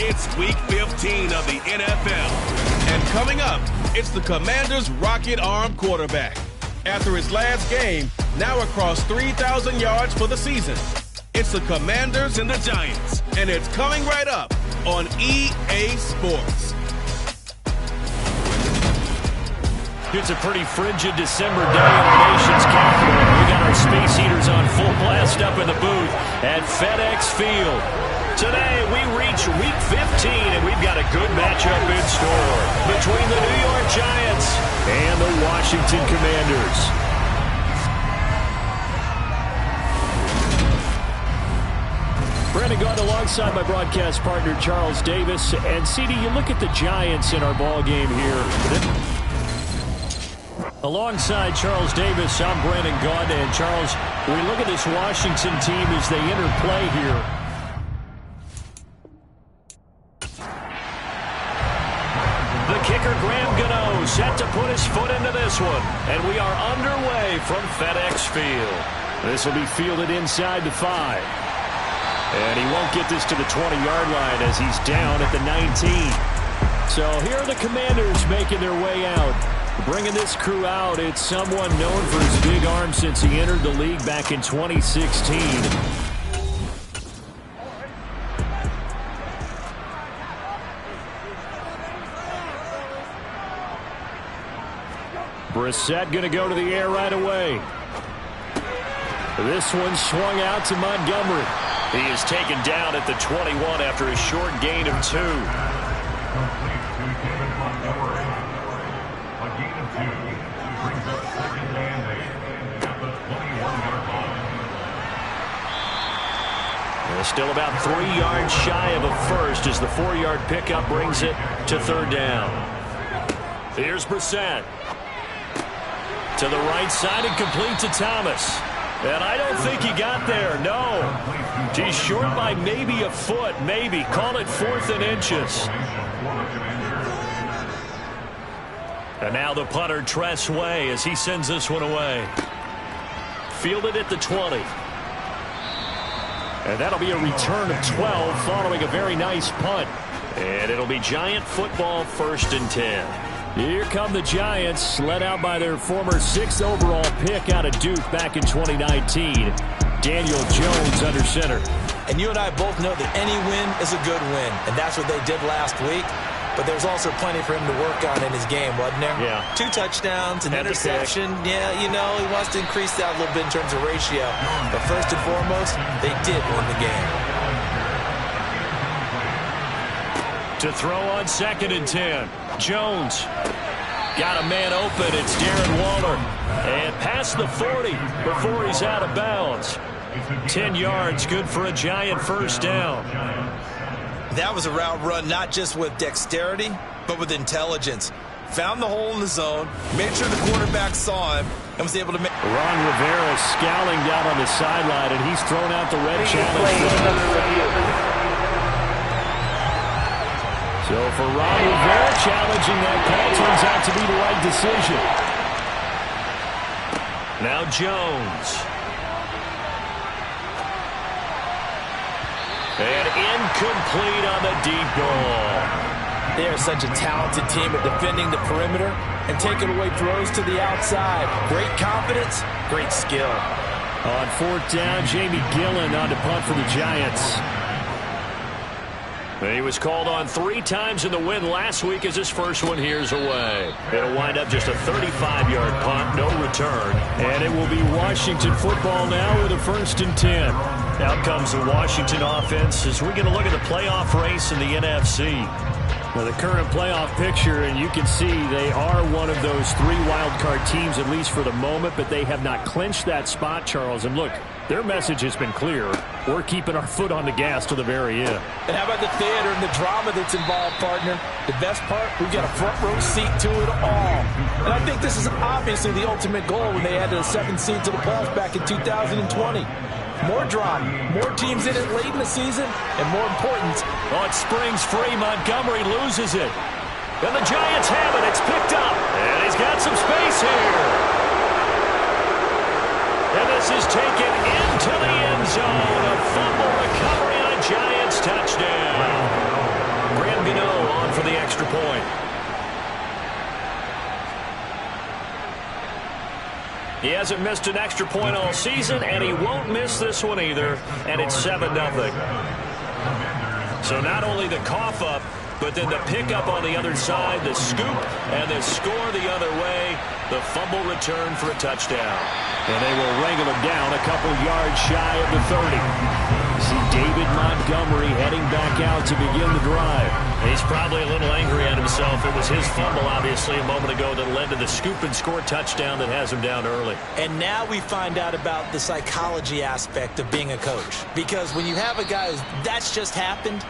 It's Week 15 of the NFL. And coming up, it's the Commanders' rocket arm quarterback. After his last game, now across 3,000 yards for the season. It's the Commanders and the Giants. And it's coming right up on EA Sports. It's a pretty frigid December day in our nation's capital. We got our space heaters on full blast up in the booth at FedEx Field. Today, we reach Week 15, and we've got a good matchup in store between the New York Giants and the Washington Commanders. Brandon Gaudin alongside my broadcast partner, Charles Davis. And, CD, you look at the Giants in our ball game here. Alongside Charles Davis, I'm Brandon Gaudin. And, Charles, we look at this Washington team as they interplay here. The kicker, Graham Gano, set to put his foot into this one. And we are underway from FedEx Field. This will be fielded inside the 5. And he won't get this to the 20-yard line as he's down at the 19. So here are the Commanders making their way out. Bringing this crew out, it's someone known for his big arm since he entered the league back in 2016. Brissett going to go to the air right away. This one swung out to Montgomery. He is taken down at the 21 after a short gain of 2. Still about 3 yards shy of a first as the 4-yard pickup brings it to 3rd down. Here's Brissett. To the right side and complete to Thomas. And I don't think he got there, no. He's short by maybe a foot, maybe. Call it 4th and inches. And now the punter, Tress Way, as he sends this one away. Fielded at the 20. And that'll be a return of 12 following a very nice punt. And it'll be Giant football, 1st and 10. Here come the Giants, led out by their former 6th overall pick out of Duke back in 2019. Daniel Jones under center. And you and I both know that any win is a good win. And that's what they did last week. But there's also plenty for him to work on in his game, wasn't there? Yeah. 2 touchdowns, an interception. Yeah, you know, he wants to increase that a little bit in terms of ratio. But first and foremost, they did win the game. To throw on 2nd and 10. Jones. Got a man open. It's Darren Waller. And past the 40 before he's out of bounds. 10 yards, good for a Giant 1st down. That was a route run not just with dexterity, but with intelligence. Found the hole in the zone, made sure the quarterback saw him, and was able to make... Ron Rivera scowling down on the sideline, and he's thrown out the red challenge. So for Ron Rivera, challenging that call turns out to be the right decision. Now Jones. And incomplete on the deep ball. They are such a talented team at defending the perimeter and taking away throws to the outside. Great confidence, great skill. On 4th down, Jamie Gillen on to punt for the Giants. He was called on 3 times in the win last week as his first one here's away. It'll wind up just a 35-yard punt, no return. And it will be Washington football now with a 1st and 10. Out comes the Washington offense as we're going to look at the playoff race in the NFC. Well, the current playoff picture, and you can see they are one of those 3 wild-card teams, at least for the moment, but they have not clinched that spot, Charles. And look, their message has been clear. We're keeping our foot on the gas to the very end. And how about the theater and the drama that's involved, partner? The best part, we've got a front-row seat to it all. And I think this is obviously the ultimate goal when they added a 7th seed to the playoffs back in 2020. More drama, more teams in it late in the season, and more important. Oh, it springs free. Montgomery loses it. And the Giants have it. It's picked up. And he's got some space here. And this is taken into the end zone. A fumble recovery on a Giants touchdown. extra point. He hasn't missed an extra point all season, and he won't miss this one either, and it's 7-0. So not only the cough up, but then the pickup on the other side, the scoop, and the score the other way, the fumble return for a touchdown. And they will wrangle him down a couple yards shy of the 30. See David Montgomery heading back out to begin the drive. He's probably a little angry at himself. It was his fumble, obviously, a moment ago that led to the scoop and score touchdown that has him down early. And now we find out about the psychology aspect of being a coach. Because when you have a guy that's just happened,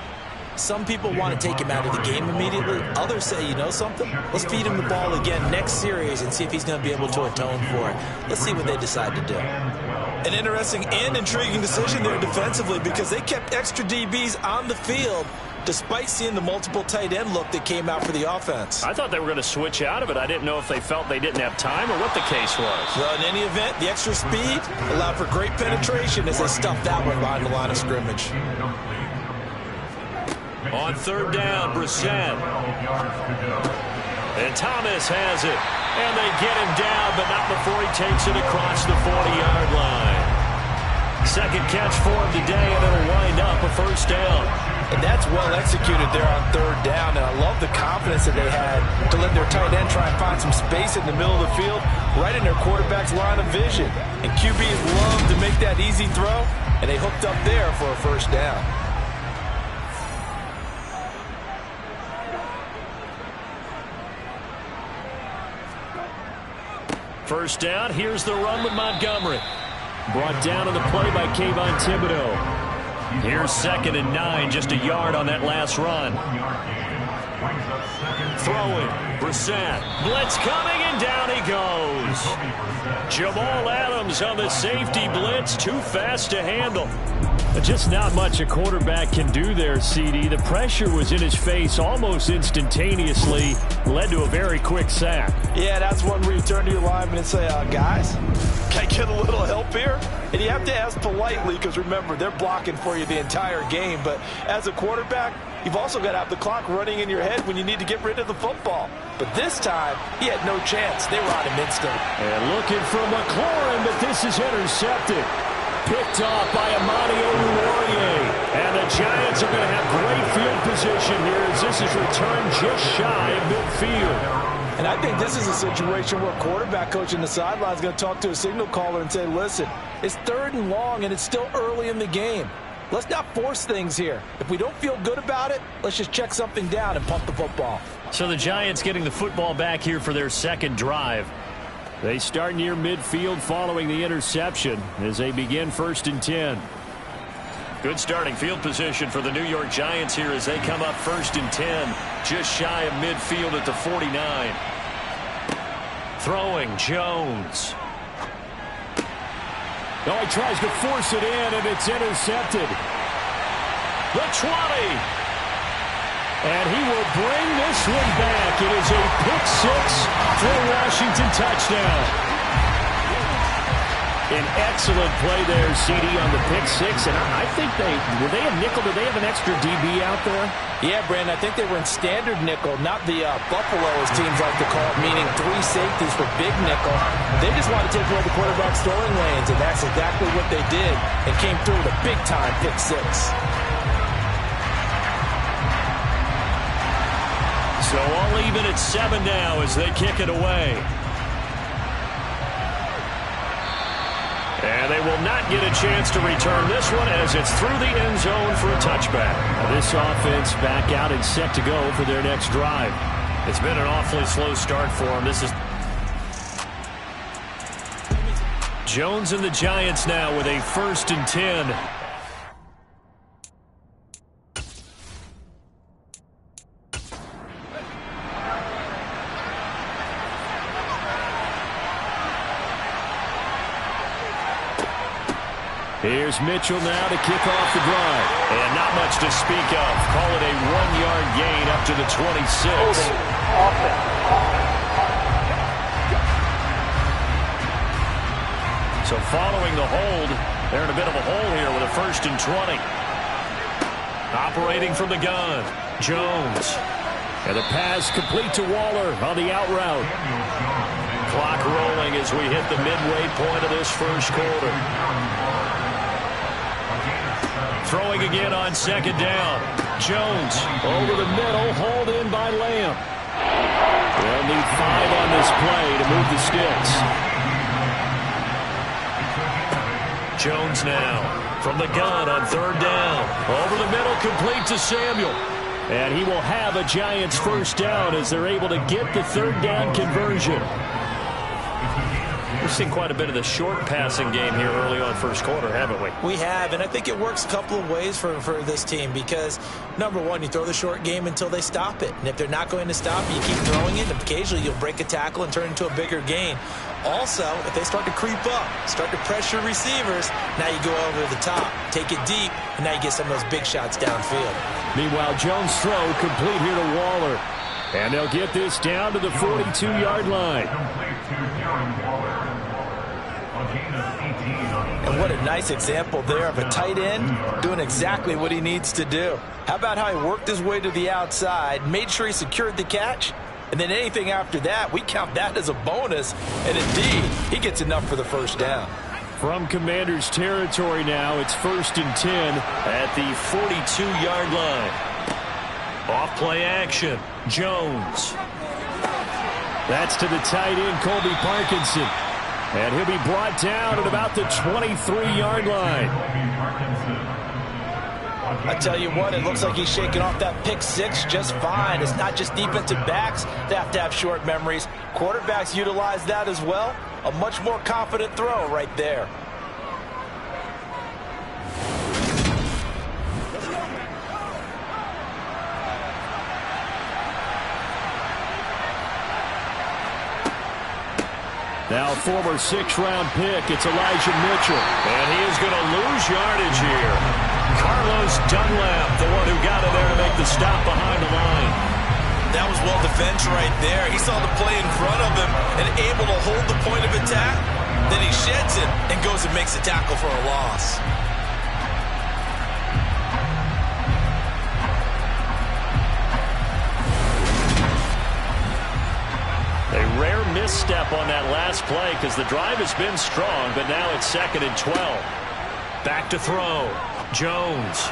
some people want to take him out of the game immediately. Others say, you know something? Let's feed him the ball again next series and see if he's going to be able to atone for it. Let's see what they decide to do. An interesting and intriguing decision there defensively because they kept extra DBs on the field despite seeing the multiple tight end look that came out for the offense. I thought they were going to switch out of it. I didn't know if they felt they didn't have time or what the case was. Well, in any event, the extra speed allowed for great penetration as they stuffed that one behind the line of scrimmage. On third down, Brissett. And Thomas has it. And they get him down, but not before he takes it across the 40-yard line. Second catch for him today, and it'll wind up a first down. And that's well executed there on third down. And I love the confidence that they had to let their tight end try and find some space in the middle of the field, right in their quarterback's line of vision. And QBs love to make that easy throw, and they hooked up there for a first down. First down, here's the run with Montgomery. Brought down on the play by Kayvon Thibodeaux. Here's 2nd and 9, just a yard on that last run. Throwing, Brissett. Blitz coming, and down he goes. Jamal Adams on the safety blitz, too fast to handle. Just not much a quarterback can do there, CD. The pressure was in his face almost instantaneously, led to a very quick sack. Yeah, that's one where you turn to your lineman and say, guys, can I get a little help here? And you have to ask politely because, remember, they're blocking for you the entire game. But as a quarterback, you've also got to have the clock running in your head when you need to get rid of the football. But this time, he had no chance. They were on him instantly. And looking for McLaurin, but this is intercepted. Picked off by Amani Oruwariye. And the Giants are going to have great field position here as this is returned just shy of midfield. And I think this is a situation where a quarterback coach in the sideline is going to talk to a signal caller and say, listen, it's 3rd and long and it's still early in the game. Let's not force things here. If we don't feel good about it, let's just check something down and pump the football. So the Giants getting the football back here for their second drive. They start near midfield following the interception as they begin 1st and 10. Good starting field position for the New York Giants here as they come up 1st and 10, just shy of midfield at the 49. Throwing, Jones. Oh, he tries to force it in, and it's intercepted. The 20. And he will bring this one back. It is a pick-6 for a Washington touchdown. An excellent play there, CD, on the pick-6. And I think were they a nickel? Did they have an extra DB out there? Yeah, Brandon, I think they were in standard nickel, not the Buffalo, as teams like to call it, meaning 3 safeties for big nickel. They just want to take away the quarterback's throwing lanes, and that's exactly what they did, and came through with a big-time pick-6. So all even at 7 now as they kick it away. And they will not get a chance to return this one as it's through the end zone for a touchback. Now this offense back out and set to go for their next drive. It's been an awfully slow start for them. This is Jones and the Giants now with a 1st and 10. Here's Mitchell now to kick off the drive. And not much to speak of. Call it a 1-yard gain up to the 26. So following the hold, they're in a bit of a hole here with a 1st and 20. Operating from the gun, Jones. And the pass complete to Waller on the out route. Clock rolling as we hit the midway point of this first quarter. Throwing again on second down. Jones over the middle, hauled in by Lamb. They'll need 5 on this play to move the sticks. Jones now from the gun on third down. Over the middle, complete to Samuel. And he will have a Giants first down as they're able to get the third down conversion. We've seen quite a bit of the short passing game here early on first quarter, haven't we? We have, and I think it works a couple of ways for this team because, number one, you throw the short game until they stop it. And if they're not going to stop it, you keep throwing it, and occasionally you'll break a tackle and turn it into a bigger gain. Also, if they start to creep up, start to pressure receivers, now you go over the top, take it deep, and now you get some of those big shots downfield. Meanwhile, Jones' throw complete here to Waller. And they'll get this down to the 42-yard line. And what a nice example there of a tight end doing exactly what he needs to do. How about how he worked his way to the outside, made sure he secured the catch, and then anything after that, we count that as a bonus. And indeed, he gets enough for the first down. From Commanders territory now, it's 1st and 10 at the 42-yard line. Off play action, Jones. That's to the tight end, Colby Parkinson. And he'll be brought down at about the 23-yard line. I tell you what, it looks like he's shaking off that pick six just fine. It's not just defensive backs that have to have short memories. Quarterbacks utilize that as well. A much more confident throw right there. Now former 6th-round pick, it's Elijah Mitchell. And he is going to lose yardage here. Carlos Dunlap, the one who got in there to make the stop behind the line. That was well defended right there. He saw the play in front of him and able to hold the point of attack. Then he sheds it and goes and makes a tackle for a loss. A rare misstep on that last play because the drive has been strong, but now it's 2nd and 12. Back to throw. Jones.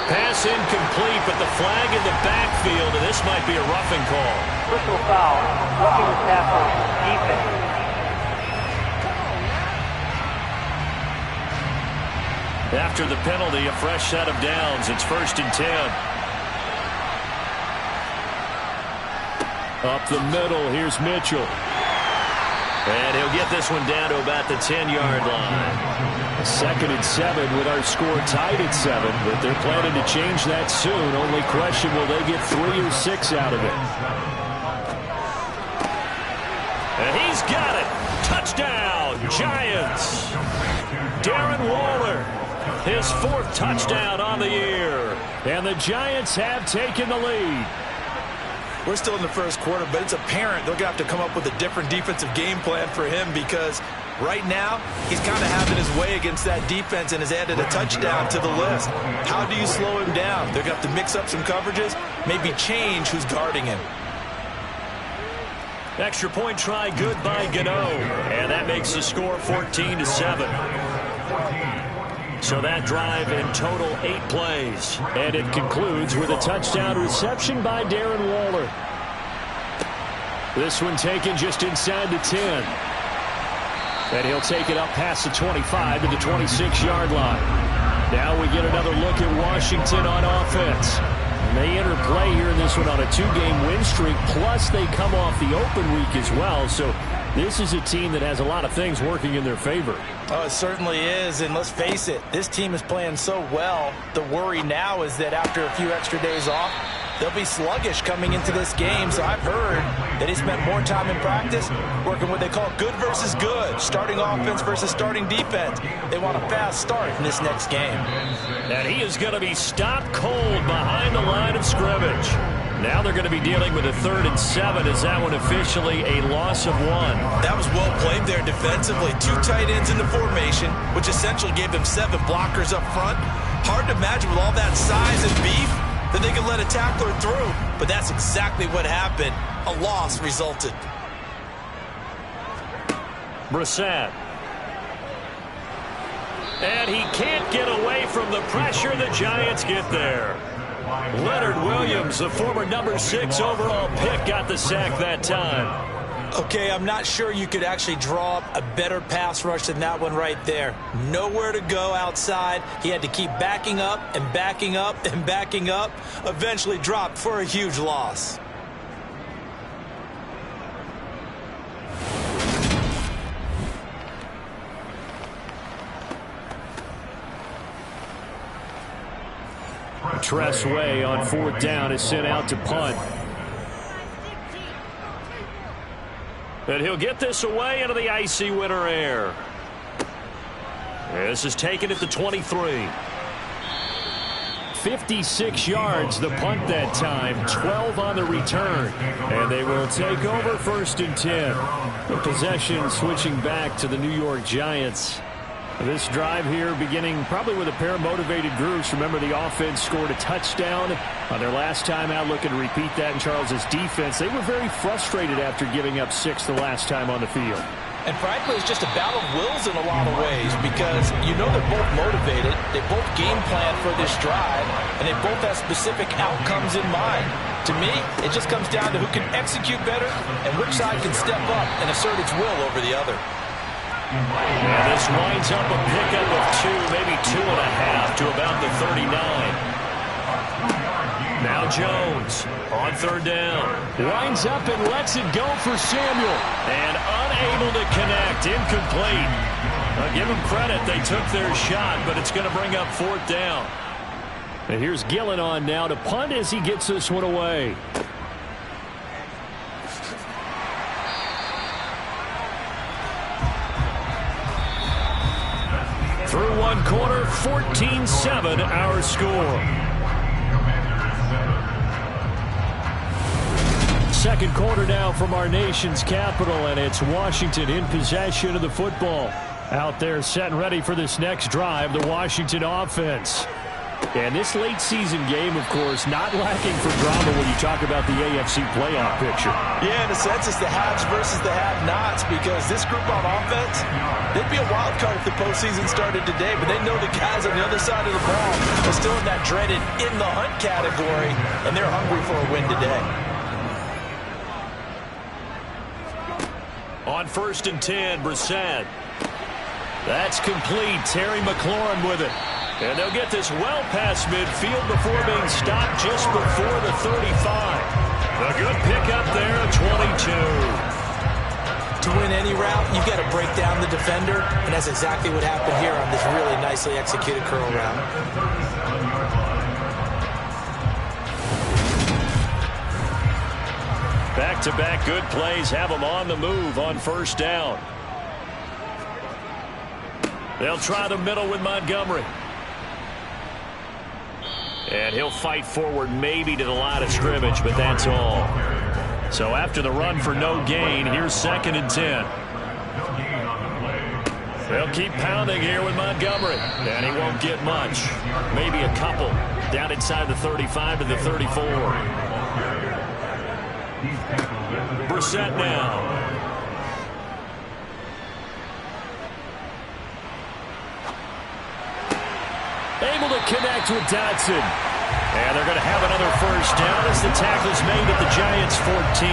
Pass incomplete, but the flag in the backfield, and this might be a roughing call. Personal foul, roughing the tackle, defense. After the penalty, a fresh set of downs. It's 1st and 10. Up the middle, here's Mitchell. And he'll get this one down to about the 10-yard line. 2nd and 7 with our score tied at 7, but they're planning to change that soon. Only question, will they get 3 or 6 out of it? And he's got it. Touchdown, Giants. Darren Waller, his 4th touchdown on the year. And the Giants have taken the lead. We're still in the first quarter, but it's apparent they're going to have to come up with a different defensive game plan for him because right now he's kind of having his way against that defense and has added a touchdown to the list. How do you slow him down? They're going to have to mix up some coverages, maybe change who's guarding him. Extra point try good by Gano, and that makes the score 14-7. So that drive in total 8 plays. And it concludes with a touchdown reception by Darren Waller. This one taken just inside the 10. And he'll take it up past the 25 to the 26-yard line. Now we get another look at Washington on offense. And they interplay here in this one on a 2-game win streak, plus they come off the open week as well. So this is a team that has a lot of things working in their favor. Oh, it certainly is, and let's face it, this team is playing so well. The worry now is that after a few extra days off, they'll be sluggish coming into this game. So I've heard that he spent more time in practice working what they call good versus good, starting offense versus starting defense. They want a fast start in this next game. And he is going to be stopped cold behind the line of scrimmage. Now they're going to be dealing with a 3rd and 7. Is that one officially a loss of 1? That was well played there defensively. 2 tight ends in the formation, which essentially gave them 7 blockers up front. Hard to imagine with all that size and beef then they can let a tackler through. But that's exactly what happened. A loss resulted. Brissett. And he can't get away from the pressure. The Giants get there. Leonard Williams, the former number 6 overall pick, got the sack that time. Okay, I'm not sure you could actually draw up a better pass rush than that one right there. Nowhere to go outside. He had to keep backing up and backing up and backing up. Eventually dropped for a huge loss. Tress Way on 4th down is sent out to punt. And he'll get this away into the icy winter air. This is taken at the 23. 56 yards the punt that time, 12 on the return. And they will take over 1st and 10. The possession switching back to the New York Giants. This drive here beginning probably with a pair of motivated groups. Remember, the offense scored a touchdown on their last time out, looking to repeat that in Charles's defense. They were very frustrated after giving up 6 the last time on the field. And frankly, it's just a battle of wills in a lot of ways because you know they're both motivated. They both game plan for this drive, and they both have specific outcomes in mind. To me, it just comes down to who can execute better and which side can step up and assert its will over the other. And this winds up a pickup of 2, maybe 2.5 to about the 39. Now Jones on 3rd down. Winds up and lets it go for Samuel. And unable to connect. Incomplete. I'll give them credit. They took their shot, but it's going to bring up 4th down. And here's Gillen on now to punt as he gets this one away. Through 1 quarter, 14-7 our score. 2nd quarter now from our nation's capital, and it's Washington in possession of the football. Out there set and ready for this next drive, the Washington offense. And this late season game, of course, not lacking for drama when you talk about the AFC playoff picture. Yeah, in a sense, it's the haves versus the have-nots because this group on offense, they'd be a wild card if the postseason started today, but they know the guys on the other side of the ball are still in that dreaded in-the-hunt category, and they're hungry for a win today. On 1st and 10, Brissett. That's complete. Terry McLaurin with it. And they'll get this well past midfield before being stopped just before the 35. A good pickup there, 22. To win any route, you've got to break down the defender, and that's exactly what happened here on this really nicely executed curl route. Back-to-back good plays have them on the move on 1st down. They'll try the middle with Montgomery. And he'll fight forward maybe to the line of scrimmage, but that's all. So after the run for no gain, here's 2nd and 10. They'll keep pounding here with Montgomery. And he won't get much. Maybe a couple down inside the 35 to the 34. Brissett now. Able to connect with Dotson. And they're going to have another 1st down as the tackle's made at the Giants' 14.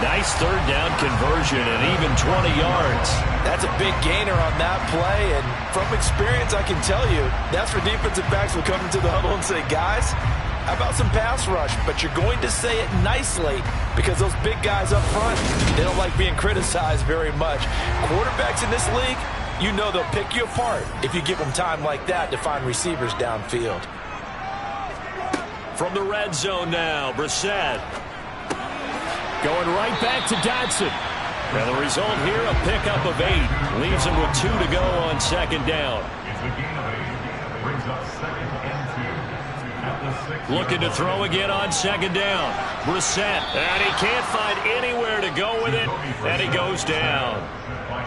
Nice 3rd down conversion and even 20 yards. That's a big gainer on that play, and from experience I can tell you, that's where defensive backs will come into the huddle and say, guys, how about some pass rush? But you're going to say it nicely because those big guys up front, they don't like being criticized very much. Quarterbacks in this league, you know they'll pick you apart if you give them time like that to find receivers downfield. From the red zone now, Brissett. Going right back to Dotson. And the result here, a pickup of 8. Leaves him with 2 to go on 2nd down. Looking to throw again on second down. Brissett, and he can't find anywhere to go with it, and he goes down.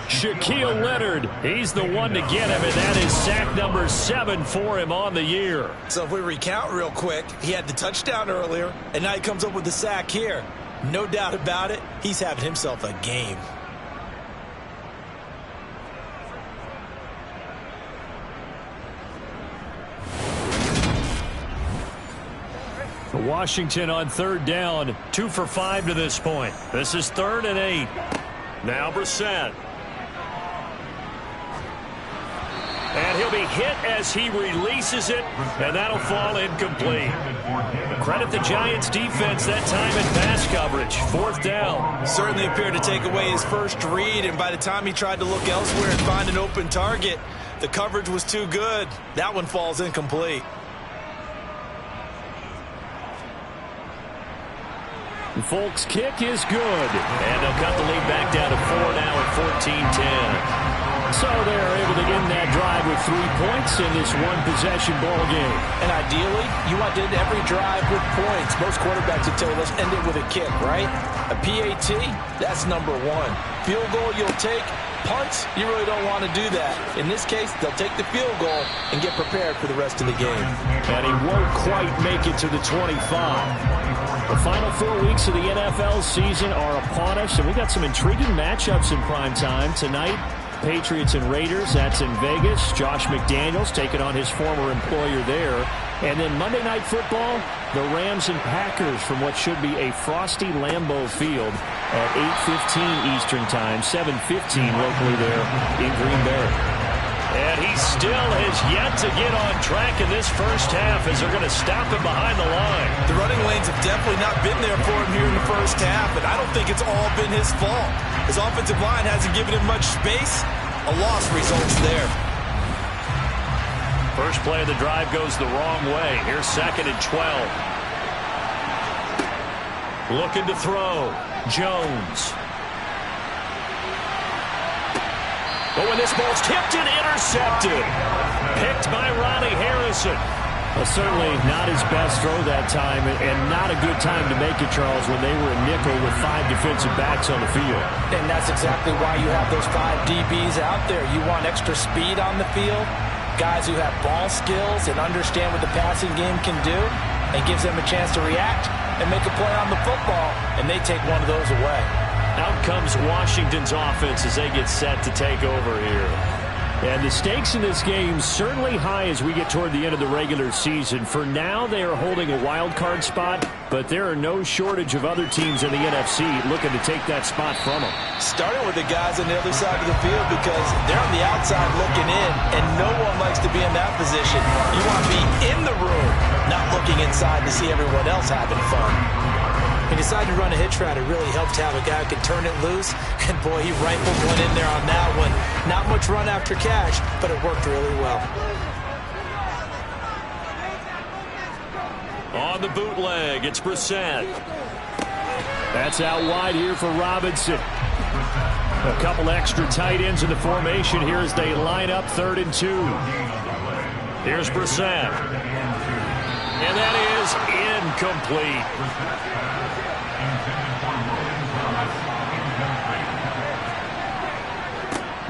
Shaquille Leonard, he's the one to get him, and that is sack number 7 for him on the year. So if we recount real quick, he had the touchdown earlier, and now he comes up with the sack here. No doubt about it, he's having himself a game. Washington on third down, 2 for 5 to this point. This is 3rd and 8. Now Brissett. And he'll be hit as he releases it, and that'll fall incomplete. Credit the Giants defense that time in pass coverage. 4th down. Certainly appeared to take away his first read, and by the time he tried to look elsewhere and find an open target, the coverage was too good. That one falls incomplete. Folks' kick is good. And they'll cut the lead back down to 4 now at 14-10. So they're able to end that drive with 3 points in this one-possession ball game. And ideally, you want to end every drive with points. Most quarterbacks would tell you, let's end it with a kick, right? A PAT, that's number 1. Field goal you'll take. Punts, you really don't want to do that. In this case, they'll take the field goal and get prepared for the rest of the game. And he won't quite make it to the 25. The final 4 weeks of the NFL season are upon us, and we got some intriguing matchups in prime time tonight. Patriots and Raiders, that's in Vegas. Josh McDaniels taking on his former employer there. And then Monday Night Football, the Rams and Packers from what should be a frosty Lambeau Field at 8:15 Eastern Time, 7:15 locally there in Green Bay. And he still has yet to get on track in this first half as they're going to stop him behind the line. The running lanes have definitely not been there for him here in the first half, and I don't think it's all been his fault. His offensive line hasn't given him much space. A loss results there. First play of the drive goes the wrong way. Here's 2nd and 12. Looking to throw. Jones. Oh, and this ball's tipped and intercepted. Picked by Ronnie Harrison. Well, certainly not his best throw that time, and not a good time to make it, Charles, when they were in nickel with 5 defensive backs on the field. And that's exactly why you have those 5 DBs out there. You want extra speed on the field, guys who have ball skills and understand what the passing game can do, and gives them a chance to react and make a play on the football, and they take one of those away. Out comes Washington's offense as they get set to take over here. And the stakes in this game certainly high as we get toward the end of the regular season. For now, they are holding a wild card spot, but there are no shortage of other teams in the NFC looking to take that spot from them. Starting with the guys on the other side of the field because they're on the outside looking in, and no one likes to be in that position. You want to be in the room, not looking inside to see everyone else having fun. He decided to run a hitch route. It really helped to have a guy who could turn it loose. And, boy, he rifled one in there on that one. Not much run after catch, but it worked really well. On the bootleg, it's Brissett. That's out wide here for Robinson. A couple extra tight ends in the formation here as they line up 3rd and 2. Here's Brissett. And that is incomplete.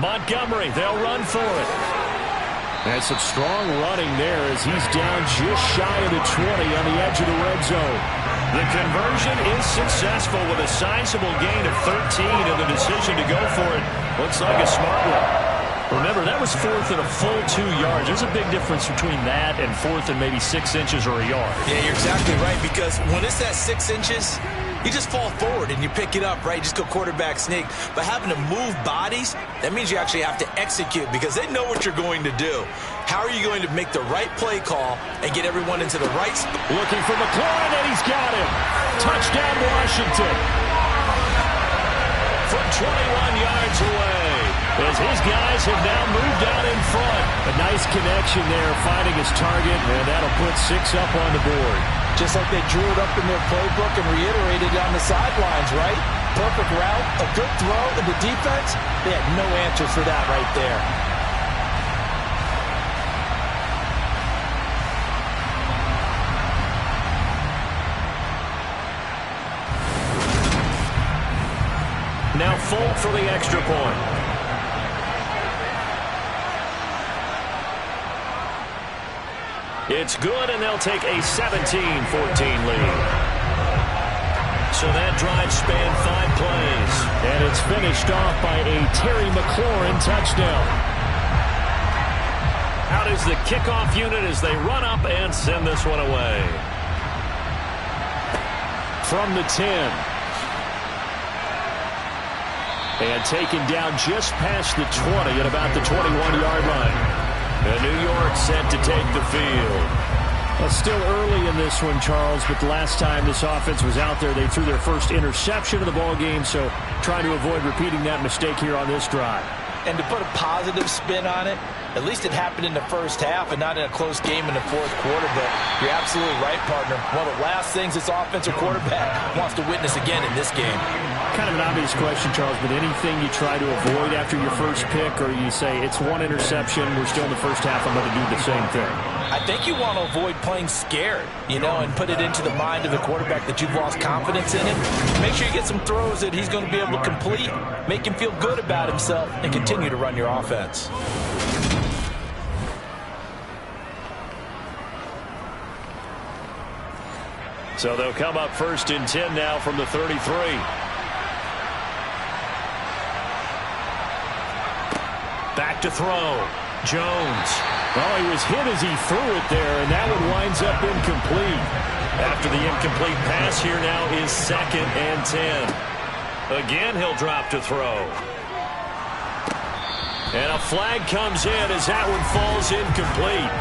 Montgomery, they'll run for it. And some strong running there as he's down just shy of the 20 on the edge of the red zone. The conversion is successful with a sizable gain of 13, and the decision to go for it looks like a smart one. Remember, that was 4th and a full 2 yards. There's a big difference between that and 4th and maybe 6 inches or a yard. Yeah, you're exactly right, because when it's that 6 inches, you just fall forward and you pick it up, right? You just go quarterback sneak. But having to move bodies, that means you actually have to execute because they know what you're going to do. How are you going to make the right play call and get everyone into the right spot? Looking for McLaurin, and he's got him. Touchdown, Washington. From 21 yards away, as his guys have now moved out in front. A nice connection there, finding his target, and that'll put 6 up on the board. Just like they drew it up in their playbook and reiterated on the sidelines, right? Perfect route, a good throw, and the defense, they had no answer for that right there. now Folk for the extra point. It's good, and they'll take a 17-14 lead. So that drive spanned 5 plays. And it's finished off by a Terry McLaurin touchdown. Out is the kickoff unit as they run up and send this one away. From the 10. And taken down just past the 20 at about the 21-yard line. And New York set to take the field. Well, still early in this one, Charles, but the last time this offense was out there, they threw their first interception of the ball game, so trying to avoid repeating that mistake here on this drive. And to put a positive spin on it, at least it happened in the first half and not in a close game in the fourth quarter. But you're absolutely right, partner. One of the last things this offensive quarterback wants to witness again in this game. Kind of an obvious question, Charles, but anything you try to avoid after your first pick, or you say it's one interception, we're still in the first half, I'm going to do the same thing? I think you want to avoid playing scared, and put it into the mind of the quarterback that you've lost confidence in him. Make sure you get some throws that he's going to be able to complete, make him feel good about himself, and continue to run your offense. So they'll come up 1st and 10 now from the 33. Back to throw. Jones. Well, he was hit as he threw it there, and that one winds up incomplete. After the incomplete pass, here now is 2nd and 10. Again, he'll drop to throw. And a flag comes in as that one falls incomplete.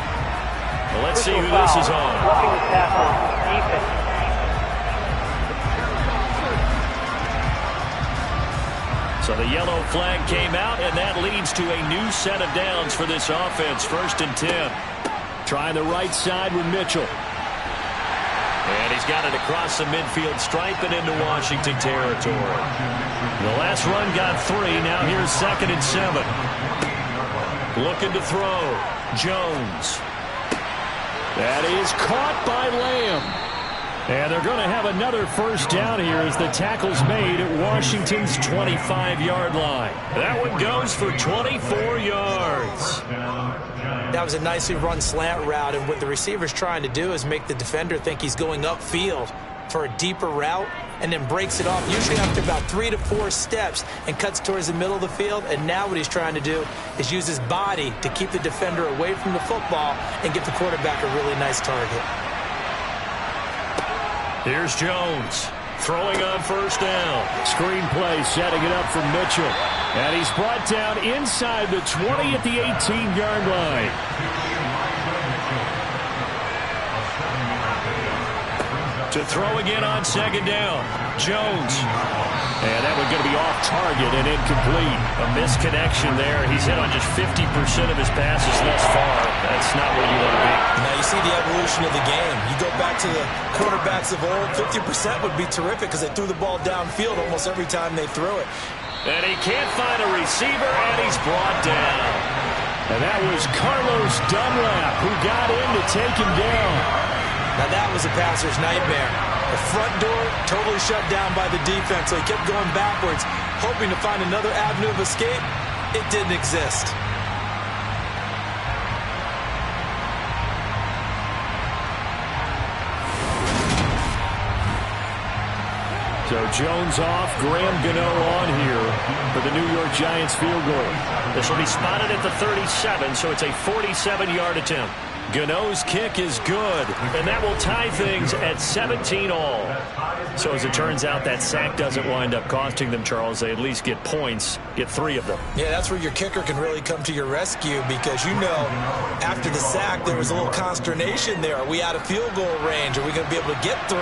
Well, let's see who this is on. Roughing the passer, defense. So the yellow flag came out, and that leads to a new set of downs for this offense. 1st and 10. Trying the right side with Mitchell. And he's got it across the midfield stripe and into Washington territory. The last run got 3. Now here's 2nd and 7. Looking to throw. Jones. That is caught by Lamb. And they're going to have another first down here as the tackle's made at Washington's 25-yard line. That one goes for 24 yards. That was a nicely run slant route, and what the receiver's trying to do is make the defender think he's going upfield for a deeper route and then breaks it off, usually after about 3 to 4 steps, and cuts towards the middle of the field. And now what he's trying to do is use his body to keep the defender away from the football and give the quarterback a really nice target. Here's Jones throwing on 1st down. Screen play setting it up for Mitchell. And he's brought down inside the 20 at the 18-yard line. To throw again on 2nd down. Jones. And that one going to be off target and incomplete. A misconnection there. He's hit on just 50% of his passes thus far. That's not where you want to be. Now you see the evolution of the game. You go back to the quarterbacks of old, 50% would be terrific because they threw the ball downfield almost every time they threw it. And he can't find a receiver, and he's brought down. And that was Carlos Dunlap who got in to take him down. Now that was a passer's nightmare. The front door totally shut down by the defense, so he kept going backwards, hoping to find another avenue of escape. It didn't exist. So Jones off, Graham Gano on here for the New York Giants field goal. This will be spotted at the 37, so it's a 47-yard attempt. Gano's kick is good, and that will tie things at 17 all. So as it turns out, that sack doesn't wind up costing them, Charles. They at least get points, get 3 of them. Yeah, that's where your kicker can really come to your rescue because, after the sack, there was a little consternation there. Are we out of field goal range? Are we going to be able to get 3?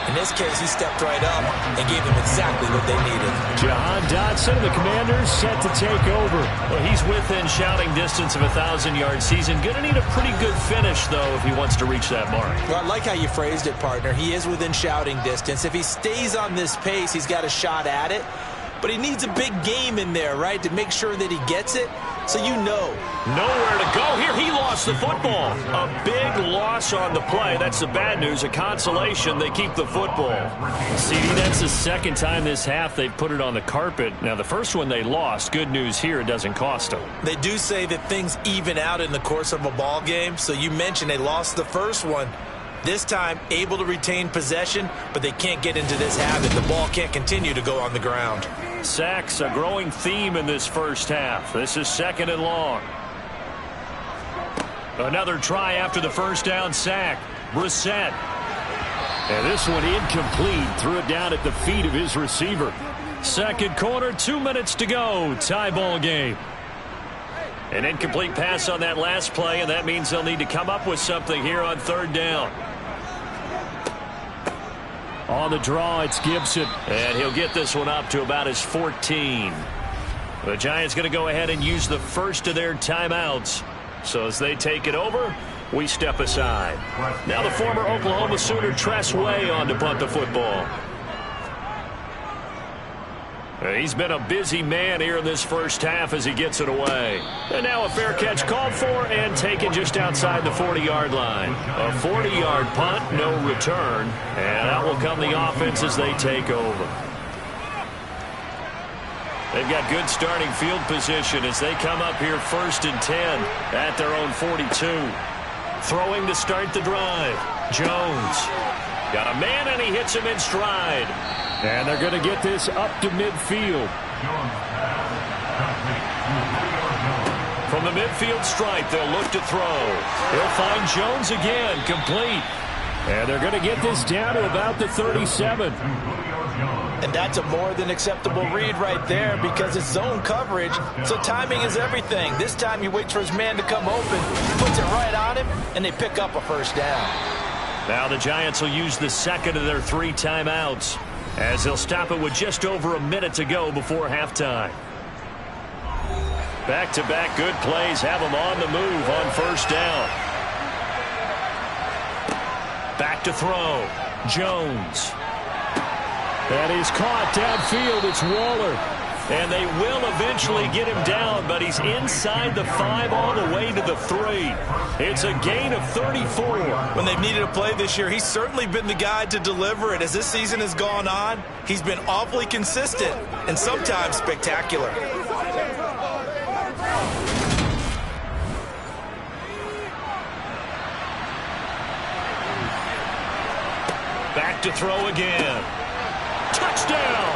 In this case, he stepped right up and gave them exactly what they needed. Jahan Dotson, the Commanders, set to take over. Well, he's within shouting distance of a 1,000-yard season. Going to need a pretty good finish, though, if he wants to reach that mark. Well, I like how you phrased it, partner. He is within shouting distance. If he stays on this pace, he's got a shot at it. but he needs a big game in there, right, to make sure that he gets it. So you know. Nowhere to go here. He lost the football. A big loss on the play. That's the bad news. A consolation, they keep the football. CD, that's the second time this half they've put it on the carpet. Now, the first one they lost. Good news here, it doesn't cost them. They do say that things even out in the course of a ball game. So you mentioned they lost the first one. This time, able to retain possession, but they can't get into this habit. The ball can't continue to go on the ground. Sacks, a growing theme in this first half. This is 2nd and long. Another try after the first down sack. Brissett. And this one incomplete. Threw it down at the feet of his receiver. Second quarter, 2 minutes to go. Tie ball game. An incomplete pass on that last play, and that means they'll need to come up with something here on 3rd down. On the draw, it's Gibson. And he'll get this one up to about his 14. The Giants going to go ahead and use the first of their timeouts. So as they take it over, we step aside. Now the former Oklahoma Sooner Tress Way on to punt the football. He's been a busy man here in this first half as he gets it away. And now a fair catch called for and taken just outside the 40-yard line. A 40-yard punt, no return. And out will come the offense as they take over. They've got good starting field position as they come up here 1st and 10 at their own 42. Throwing to start the drive. Jones. Got a man and he hits him in stride. And they're going to get this up to midfield. From the midfield stripe, they'll look to throw. He'll find Jones again, complete. And they're going to get this down to about the 37. And that's a more than acceptable read right there because it's zone coverage, so timing is everything. This time he waits for his man to come open, puts it right on him, and they pick up a first down. Now the Giants will use the second of their 3 timeouts, as they'll stop it with just over a minute to go before halftime. Back-to-back good plays have them on the move on 1st down. Back to throw. Jones. That is caught downfield. It's Waller. And they will eventually get him down, but he's inside the 5 all the way to the 3. It's a gain of 34. When they've needed a play this year, he's certainly been the guy to deliver it. As this season has gone on, he's been awfully consistent and sometimes spectacular. Back to throw again. Touchdown!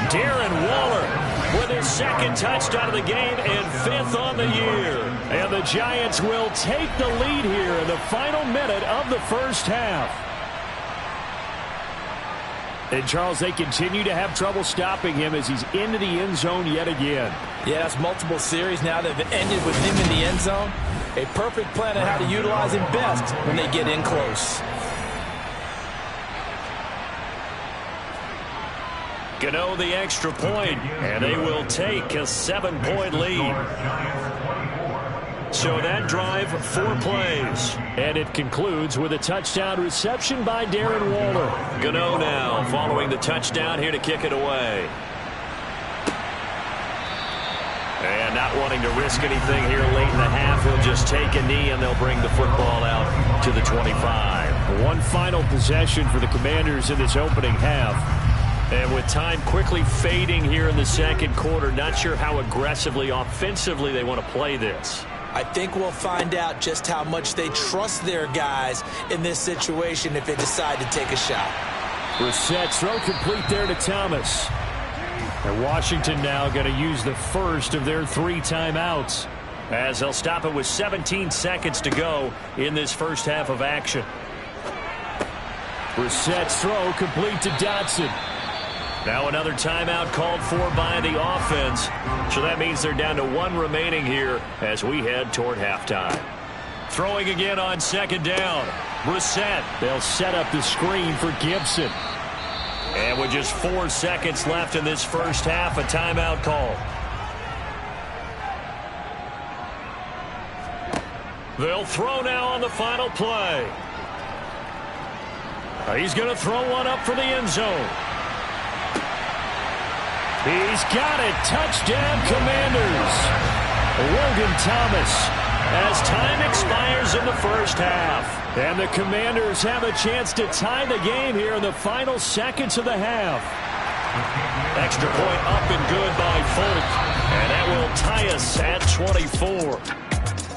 Darren Waller with his 2nd touchdown of the game and 5th on the year. And the Giants will take the lead here in the final minute of the first half. And, Charles, they continue to have trouble stopping him as he's into the end zone yet again. Yeah, that's multiple series now that have ended with him in the end zone. A perfect plan on how to utilize him best when they get in close. Gano the extra point, and they will take a 7-point lead. So that drive, 4 plays. And it concludes with a touchdown reception by Darren Waller. Gano now following the touchdown here to kick it away. And not wanting to risk anything here late in the half, he'll just take a knee and they'll bring the football out to the 25. One final possession for the Commanders in this opening half. And with time quickly fading here in the second quarter, not sure how aggressively, offensively they want to play this. I think we'll find out just how much they trust their guys in this situation if they decide to take a shot. Brissett throw complete there to Thomas. And Washington now going to use the first of their 3 timeouts, as they'll stop it with 17 seconds to go in this first half of action. Brissett's throw complete to Dotson. Now another timeout called for by the offense. So that means they're down to 1 remaining here as we head toward halftime. Throwing again on 2nd down. Brissett. They'll set up the screen for Gibson. And with just 4 seconds left in this first half, a timeout call. They'll throw now on the final play. He's going to throw one up for the end zone. He's got it. Touchdown, Commanders. Logan Thomas, as time expires in the first half. And the Commanders have a chance to tie the game here in the final seconds of the half. Extra point up and good by Folk. And that will tie us at 24.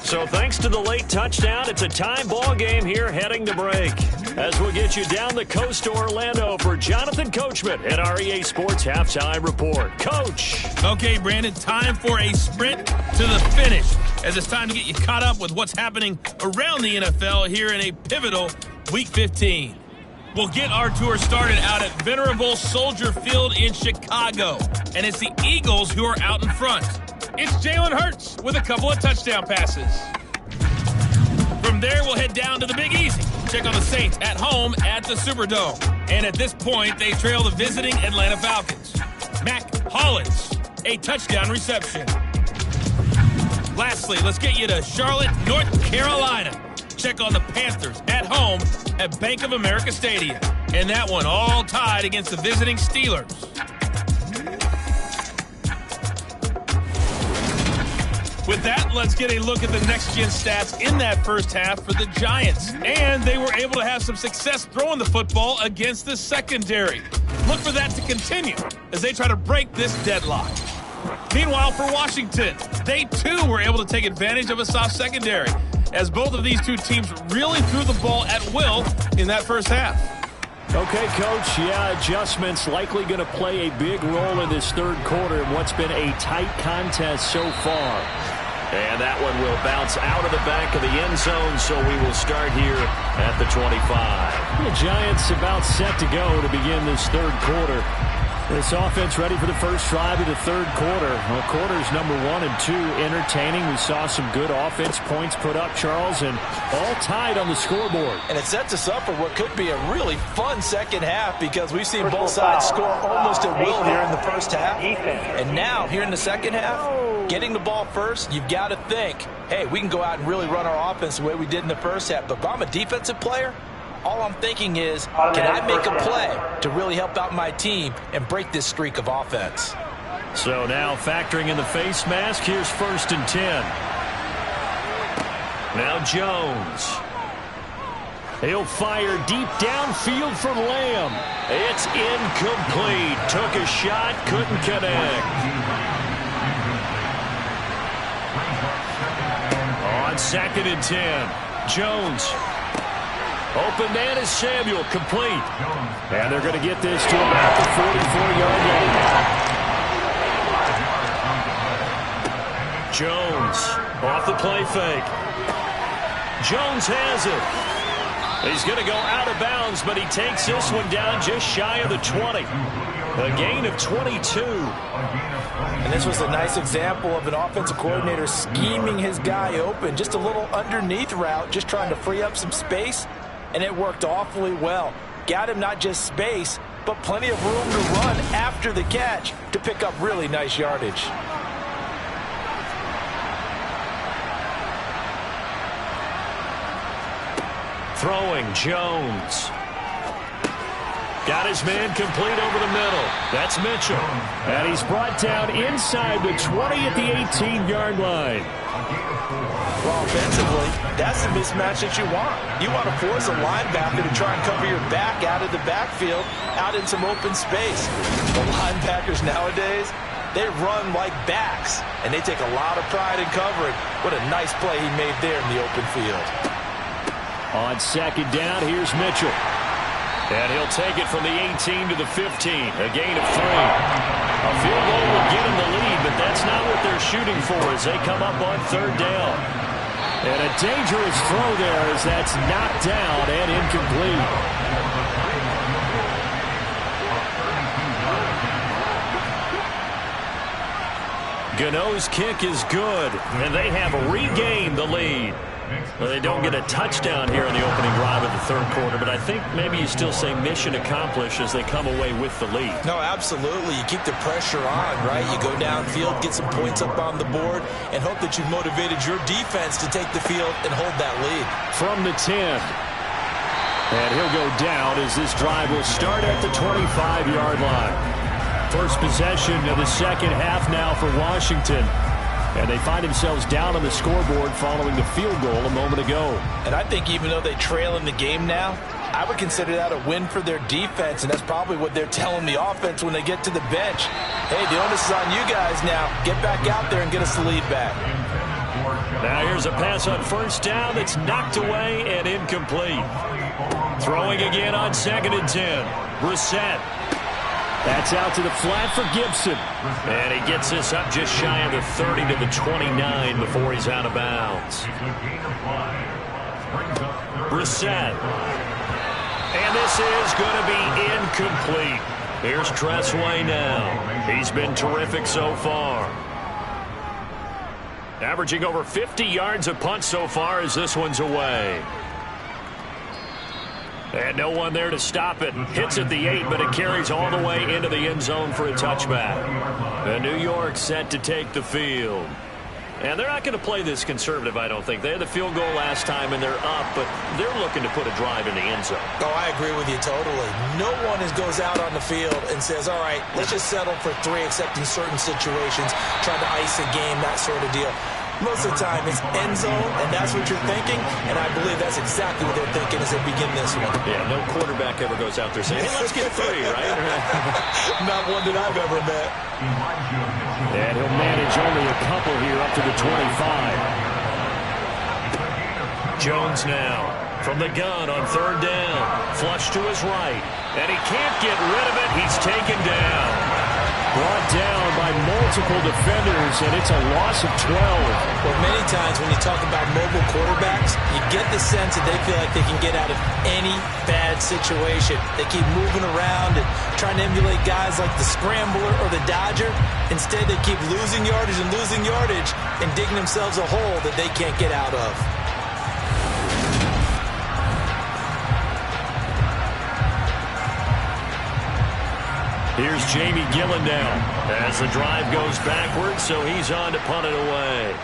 So thanks to the late touchdown, it's a tie ball game here heading to break. As we'll get you down the coast to Orlando for Jonathan Coachman at our EA Sports Halftime Report. Coach. Okay, Brandon, time for a sprint to the finish, as it's time to get you caught up with what's happening around the NFL here in a pivotal Week 15. We'll get our tour started out at Venerable Soldier Field in Chicago, and it's the Eagles who are out in front. It's Jalen Hurts with a couple of touchdown passes. From there, we'll head down to the Big Easy. Check on the Saints at home at the Superdome. And at this point, they trail the visiting Atlanta Falcons. Mac Hollins, a touchdown reception. Lastly, let's get you to Charlotte, North Carolina. Check on the Panthers at home at Bank of America Stadium. And that one all tied against the visiting Steelers. With that, let's get a look at the next-gen stats in that first half for the Giants. And they were able to have some success throwing the football against the secondary. Look for that to continue as they try to break this deadlock. Meanwhile, for Washington, they too were able to take advantage of a soft secondary, as both of these two teams really threw the ball at will in that first half. Okay, Coach, yeah, adjustments likely going to play a big role in this third quarter in what's been a tight contest so far. And that one will bounce out of the back of the end zone, so we will start here at the 25. The Giants about set to go to begin this third quarter. This offense ready for the first drive of the third quarter. Well, quarters number 1 and 2 entertaining. We saw some good offense points put up, Charles, and all tied on the scoreboard. And it sets us up for what could be a really fun second half, because we've seen both sides score almost at will here in the first half. And now, here in the second half, getting the ball first, you've got to think, hey, we can go out and really run our offense the way we did in the first half. But if I'm a defensive player, all I'm thinking is, can I make a play to really help out my team and break this streak of offense? So now factoring in the face mask, here's 1st and 10. Now Jones. He'll fire deep downfield for Lamb. It's incomplete. Took a shot, couldn't connect. On 2nd and 10, Jones. Open man is Samuel, complete. And they're going to get this to about the 44-yard line. Jones off the play fake. Jones has it. He's going to go out of bounds, but he takes this one down just shy of the 20. A gain of 22. And this was a nice example of an offensive coordinator scheming his guy open. Just a little underneath route, just trying to free up some space. And it worked awfully well. Got him not just space, but plenty of room to run after the catch to pick up really nice yardage. Throwing, Jones. Got his man complete over the middle. That's Mitchell. And he's brought down inside the 20 at the 18-yard line. Well, offensively, that's the mismatch that you want. You want to force a linebacker to try and cover your back out of the backfield, out in some open space. The linebackers nowadays, they run like backs, and they take a lot of pride in covering. What a nice play he made there in the open field. On 2nd down, here's Mitchell. And he'll take it from the 18 to the 15, a gain of 3. A field goal will get him the lead, but that's not what they're shooting for as they come up on 3rd down. And a dangerous throw there as that's knocked down and incomplete. Gano's kick is good, and they have regained the lead. Well, they don't get a touchdown here in the opening drive of the third quarter, but I think maybe you still say mission accomplished as they come away with the lead. No, absolutely. You keep the pressure on, right? You go downfield, get some points up on the board, and hope that you've motivated your defense to take the field and hold that lead. From the 10. And he'll go down as this drive will start at the 25-yard line. first possession of the second half now for Washington. And they find themselves down on the scoreboard following the field goal a moment ago. And I think even though they trail in the game now, I would consider that a win for their defense, and that's probably what they're telling the offense when they get to the bench. Hey, the onus is on you guys now. Get back out there and get us the lead back. Now here's a pass on first down that's knocked away and incomplete. Throwing again on 2nd and 10. Brissett. That's out to the flat for Gibson. And he gets this up just shy of the 30 to the 29 before he's out of bounds. Brissett. And this is going to be incomplete. Here's Tressway now. He's been terrific so far. Averaging over 50 yards a punt so far as this one's away. And no one there to stop it. Hits at the 8, but it carries all the way into the end zone for a touchback. And New York set to take the field. And they're not going to play this conservative, I don't think. They had the field goal last time, and they're up, but they're looking to put a drive in the end zone. Oh, I agree with you totally. No one goes out on the field and says, all right, let's just settle for 3, except in certain situations, trying to ice a game, that sort of deal. Most of the time, it's end zone, and that's what you're thinking, and I believe that's exactly what they're thinking as they begin this one. Yeah, no quarterback ever goes out there saying, hey, let's get 3, right? Not one that I've ever met. And he'll manage only a couple here up to the 25. Jones now from the gun on 3rd down. Flush to his right, and he can't get rid of it. He's taken down. Brought down by multiple defenders, and it's a loss of 12. Well, many times when you talk about mobile quarterbacks, you get the sense that they feel like they can get out of any bad situation. They keep moving around and trying to emulate guys like the Scrambler or the Dodger. Instead, they keep losing yardage and digging themselves a hole that they can't get out of. Here's Jamie Gillen down as the drive goes backwards, so he's on to punt it away.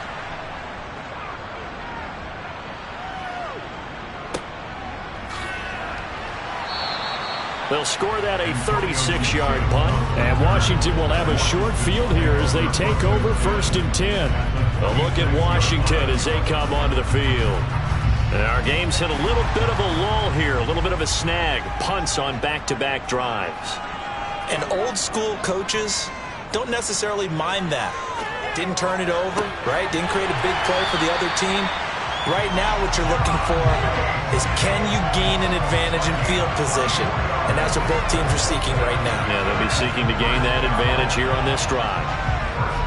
They'll score that a 36-yard punt, and Washington will have a short field here as they take over 1st and 10. A look at Washington as they come onto the field. And our game's hit a little bit of a lull here, a little bit of a snag. Punts on back-to-back drives. And old-school coaches don't necessarily mind that. Didn't turn it over, right? Didn't create a big play for the other team. Right now what you're looking for is can you gain an advantage in field position? And that's what both teams are seeking right now. Yeah, they'll be seeking to gain that advantage here on this drive.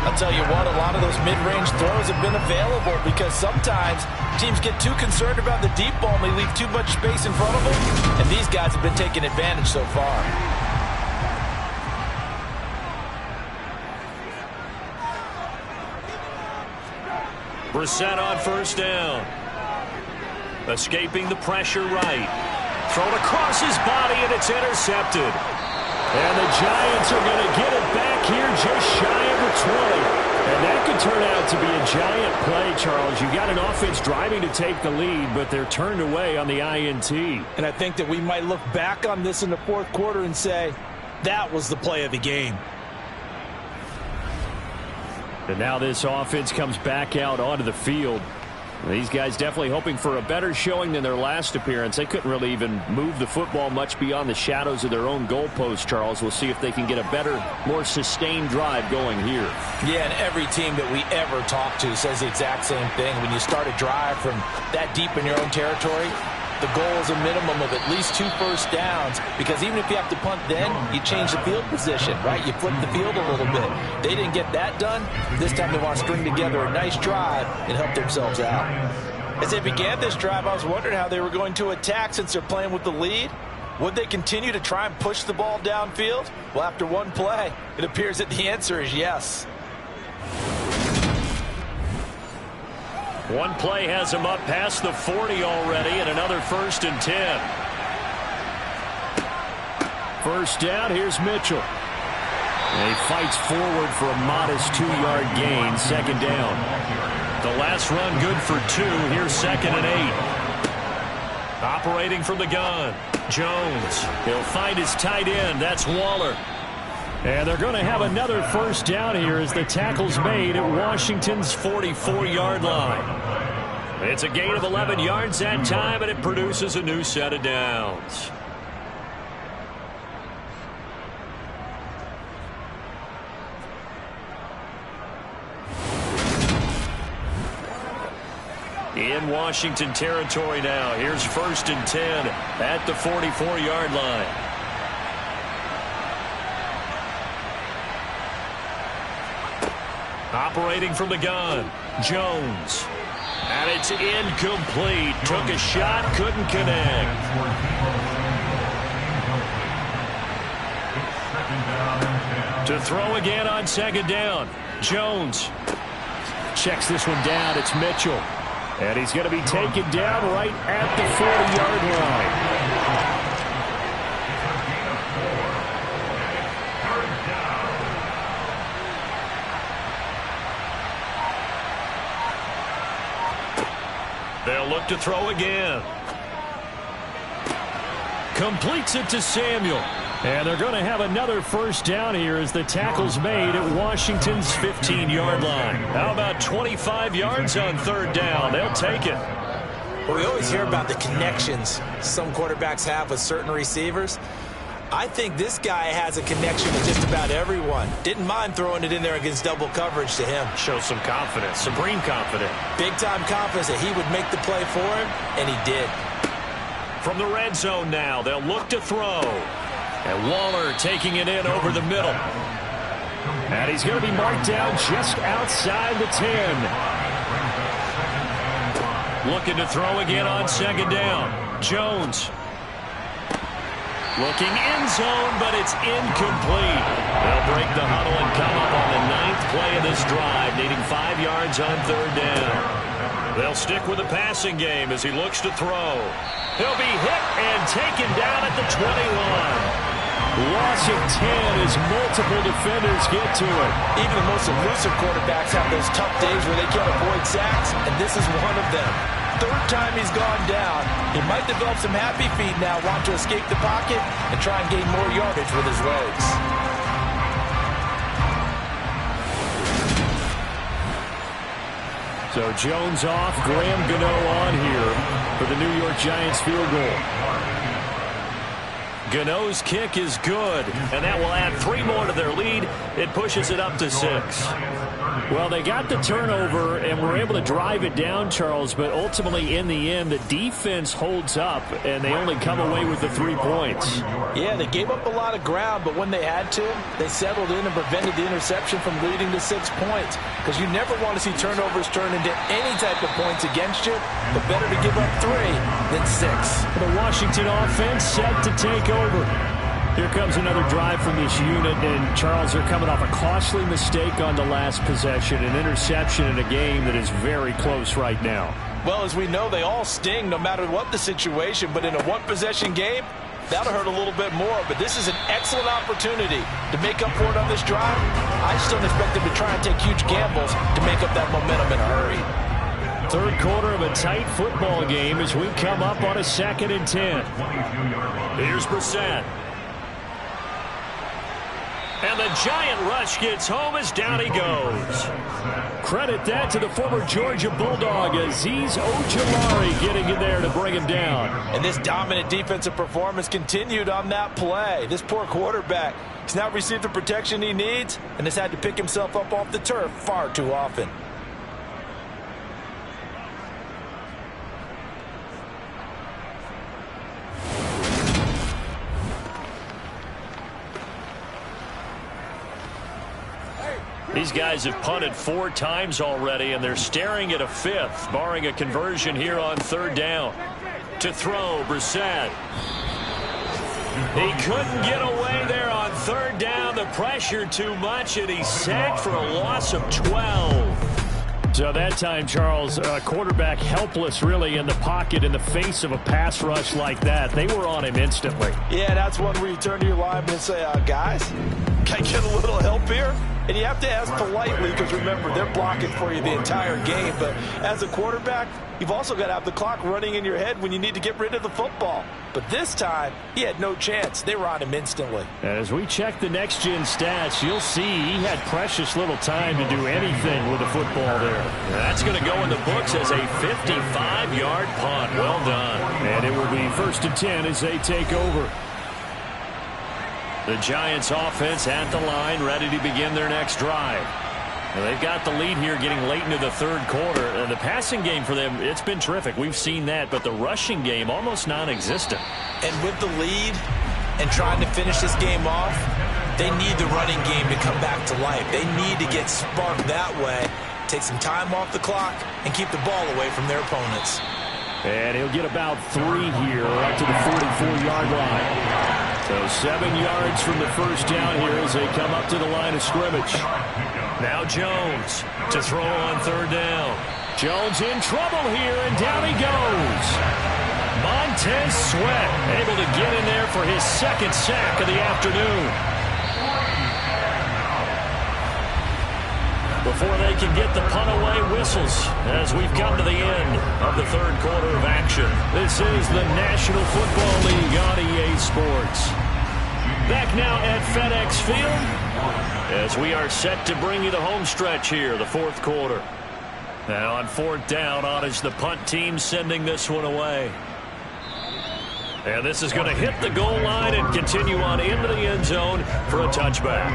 I'll tell you what, a lot of those mid-range throws have been available because sometimes teams get too concerned about the deep ball and they leave too much space in front of them. And these guys have been taking advantage so far. Brissett on 1st down. Escaping the pressure right. Thrown across his body, and it's intercepted. And the Giants are going to get it back here just shy of the 20. And that could turn out to be a giant play, Charles. You got an offense driving to take the lead, but they're turned away on the INT. And I think that we might look back on this in the 4th quarter and say, that was the play of the game. And now this offense comes back out onto the field. These guys definitely hoping for a better showing than their last appearance. They couldn't really even move the football much beyond the shadows of their own goalpost, Charles. We'll see if they can get a better, more sustained drive going here. Yeah, and every team that we ever talk to says the exact same thing. When you start a drive from that deep in your own territory, the goal is a minimum of at least 2 first downs, because even if you have to punt then, you change the field position, right? You flip the field a little bit. They didn't get that done. This time they want to string together a nice drive and help themselves out. As they began this drive, I was wondering how they were going to attack since they're playing with the lead. Would they continue to try and push the ball downfield? Well, after one play, it appears that the answer is yes. One play has him up past the 40 already, and another 1st and 10. First down, here's Mitchell. And he fights forward for a modest 2-yard gain, 2nd down. The last run good for 2. Here's 2nd and 8. Operating from the gun, Jones. He'll find his tight end. That's Waller. And they're going to have another first down here as the tackle's made at Washington's 44-yard line. It's a gain of 11 yards that time, and it produces a new set of downs. In Washington territory now. Here's 1st and 10 at the 44-yard line. Operating from the gun, Jones. And it's incomplete. Took a shot, couldn't connect. To throw again on 2nd down. Jones checks this one down. It's Mitchell. And he's going to be taken down right at the 40-yard line. They'll look to throw again. Completes it to Samuel. And they're going to have another first down here as the tackle's made at Washington's 15-yard line. How about 25 yards on 3rd down? They'll take it. Well, we always hear about the connections some quarterbacks have with certain receivers. I think this guy has a connection with just about everyone. Didn't mind throwing it in there against double coverage to him. Shows some confidence, supreme confidence. Big-time confidence that he would make the play for him, and he did. From the red zone now, they'll look to throw. And Waller taking it in over the middle. And he's going to be marked down just outside the 10. Looking to throw again on 2nd down. Jones. Looking end zone, but it's incomplete. They'll break the huddle and come up on the 9th play of this drive, needing 5 yards on 3rd down. They'll stick with the passing game as he looks to throw. He'll be hit and taken down at the 21. Loss of 10 as multiple defenders get to it. Even the most elusive quarterbacks have those tough days where they can't avoid sacks, and this is one of them. 3rd time he's gone down. He might develop some happy feet now, want to escape the pocket and try and gain more yardage with his legs. So Jones off, Graham Gano on here for the New York Giants field goal. Gano's kick is good, and that will add 3 more to their lead. It pushes it up to 6. Well, they got the turnover and were able to drive it down, Charles, but ultimately in the end, the defense holds up, and they only come away with the 3 points. Yeah, they gave up a lot of ground, but when they had to, they settled in and prevented the interception from leading to 6 points. Because you never want to see turnovers turn into any type of points against you, but better to give up 3 than 6. The Washington offense set to take over. Here comes another drive from this unit, and Charles, they're coming off a costly mistake on the last possession, an interception in a game that is very close right now. Well, as we know, they all sting no matter what the situation, but in a one-possession game, that'll hurt a little bit more. But this is an excellent opportunity to make up for it on this drive. I just don't expect them to try and take huge gambles to make up that momentum in a hurry. 3rd quarter of a tight football game as we come up on a 2nd and 10. Here's Brissett. And the giant rush gets home as down he goes. Credit that to the former Georgia Bulldog, Azeez Ojulari getting in there to bring him down. And this dominant defensive performance continued on that play. This poor quarterback, he's not received the protection he needs and has had to pick himself up off the turf far too often. These guys have punted 4 times already, and they're staring at a 5th, barring a conversion here on 3rd down. To throw, Brissett. He couldn't get away there on 3rd down. The pressure too much, and he's sacked for a loss of 12. So that time, Charles, quarterback helpless really in the pocket in the face of a pass rush like that. They were on him instantly. Yeah, that's one where you turn to your lineman and say, guys, can I get a little help here? And you have to ask politely because, remember, they're blocking for you the entire game. But as a quarterback, you've also got to have the clock running in your head when you need to get rid of the football. But this time, he had no chance. They were on him instantly. As we check the next-gen stats, you'll see he had precious little time to do anything with the football there. That's going to go in the books as a 55-yard punt. Well done. And it will be 1st and 10 as they take over. The Giants offense at the line, ready to begin their next drive. Now, they've got the lead here getting late into the third quarter. And the passing game for them, it's been terrific. We've seen that. But the rushing game, almost non-existent. And with the lead and trying to finish this game off, they need the running game to come back to life. They need to get sparked that way, take some time off the clock, and keep the ball away from their opponents. And he'll get about 3 here up to the 44-yard line. So 7 yards from the first down here as they come up to the line of scrimmage. Now Jones to throw on 3rd down. Jones in trouble here, and down he goes. Montez Sweat able to get in there for his 2nd sack of the afternoon. Before they can get the punt away, whistles as we've come to the end of the third quarter of action. This is the National Football League on EA Sports. Back now at FedEx Field as we are set to bring you the home stretch here, the 4th quarter. Now on 4th down, on is the punt team sending this one away. And this is going to hit the goal line and continue on into the end zone for a touchback.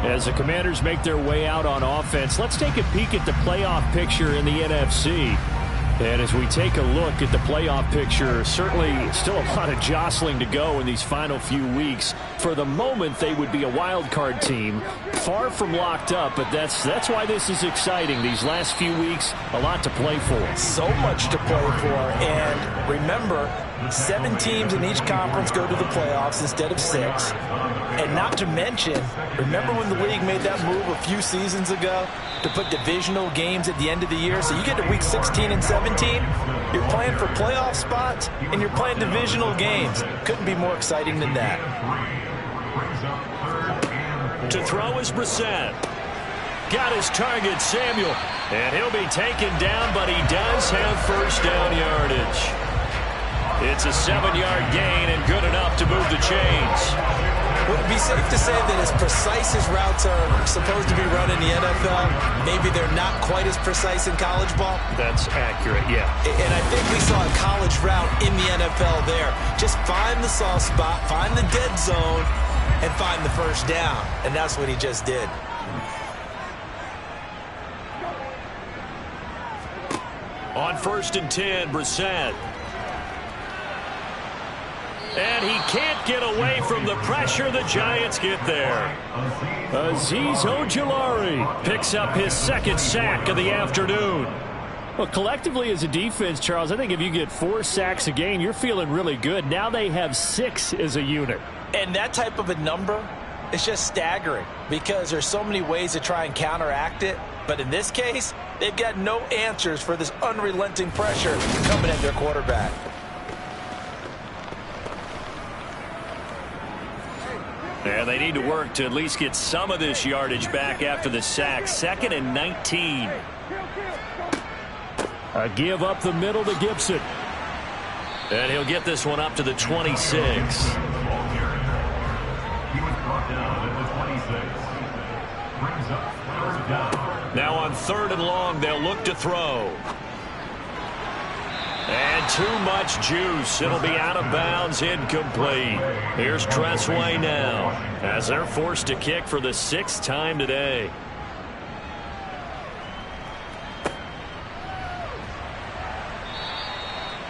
As the Commanders make their way out on offense, let's take a peek at the playoff picture in the NFC. And as we take a look at the playoff picture, certainly still a lot of jostling to go in these final few weeks. For the moment, they would be a wild card team, far from locked up, but that's why this is exciting. These last few weeks, a lot to play for. So much to play for, and remember, 7 teams in each conference go to the playoffs instead of 6. And not to mention, remember when the league made that move a few seasons ago to put divisional games at the end of the year? So you get to week 16 and 17, you're playing for playoff spots, and you're playing divisional games. Couldn't be more exciting than that. To throw is Brissett. Got his target, Samuel. And he'll be taken down, but he does have first down yardage. It's a 7-yard gain and good enough to move the chains. Would it be safe to say that as precise as routes are supposed to be run in the NFL, maybe they're not quite as precise in college ball? That's accurate, yeah. And I think we saw a college route in the NFL there. Just find the soft spot, find the dead zone, and find the first down. And that's what he just did. On 1st and 10, Brissett. And he can't get away from the pressure. The Giants get there. Azeez Ojulari picks up his 2nd sack of the afternoon. Well, collectively as a defense, Charles, I think if you get 4 sacks a game, you're feeling really good. Now they have 6 as a unit. And that type of a number is just staggering because there's so many ways to try and counteract it. But in this case, they've got no answers for this unrelenting pressure coming at their quarterback. And they need to work to at least get some of this yardage back after the sack. 2nd and 19. A give up the middle to Gibson. And he'll get this one up to the 26. Now on 3rd and long, they'll look to throw. And too much juice. It'll be out of bounds, incomplete. Here's Tressway now as they're forced to kick for the 6th time today.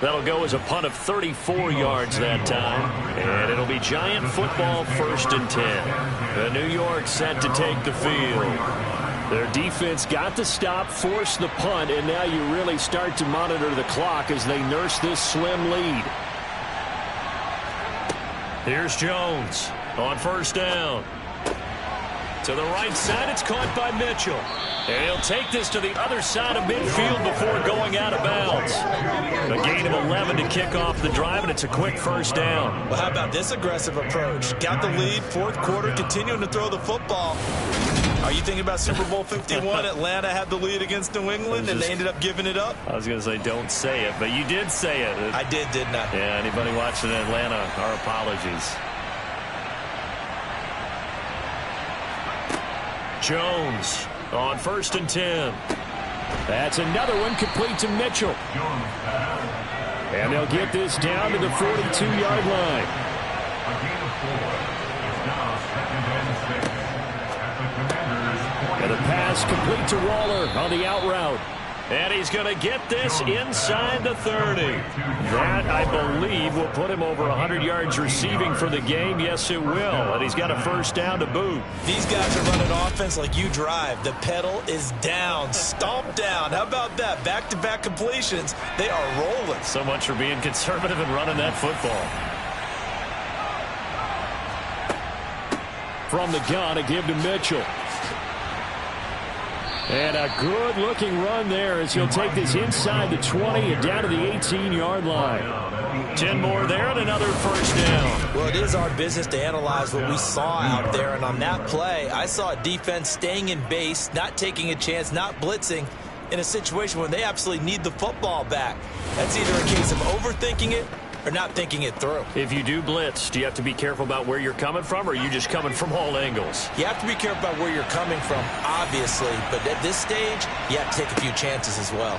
That'll go as a punt of 34 yards that time. And it'll be Giant football 1st and 10. The New York set to take the field. Their defense got the stop, forced the punt, and now you really start to monitor the clock as they nurse this slim lead. Here's Jones on 1st down. To the right side, it's caught by Mitchell. And he'll take this to the other side of midfield before going out of bounds. A gain of 11 to kick off the drive, and it's a quick first down. Well, how about this aggressive approach? Got the lead, 4th quarter, continuing to throw the football. Are you thinking about Super Bowl 51? Atlanta had the lead against New England, and they ended up giving it up? I was going to say don't say it, but you did say it. I did, didn't I? Yeah, anybody watching Atlanta, our apologies. Jones on 1st and 10. That's another one complete to Mitchell. And they'll get this down to the 42-yard line. And the pass complete to Waller on the out route. And he's going to get this inside the 30. That, I believe, will put him over 100 yards receiving for the game. Yes, it will. And he's got a first down to boot. These guys are running offense like you drive. The pedal is down, stomped down. How about that? Back-to-back completions. They are rolling. So much for being conservative and running that football. From the gun, a give to Mitchell. And a good-looking run there as he'll take this inside the 20 and down to the 18-yard line. 10 more there and another first down. Well, it is our business to analyze what we saw out there. And on that play, I saw a defense staying in base, not taking a chance, not blitzing in a situation where they absolutely need the football back. That's either a case of overthinking it or not thinking it through. If you do blitz, do you have to be careful about where you're coming from, or are you just coming from all angles? You have to be careful about where you're coming from, obviously, but at this stage, you have to take a few chances as well.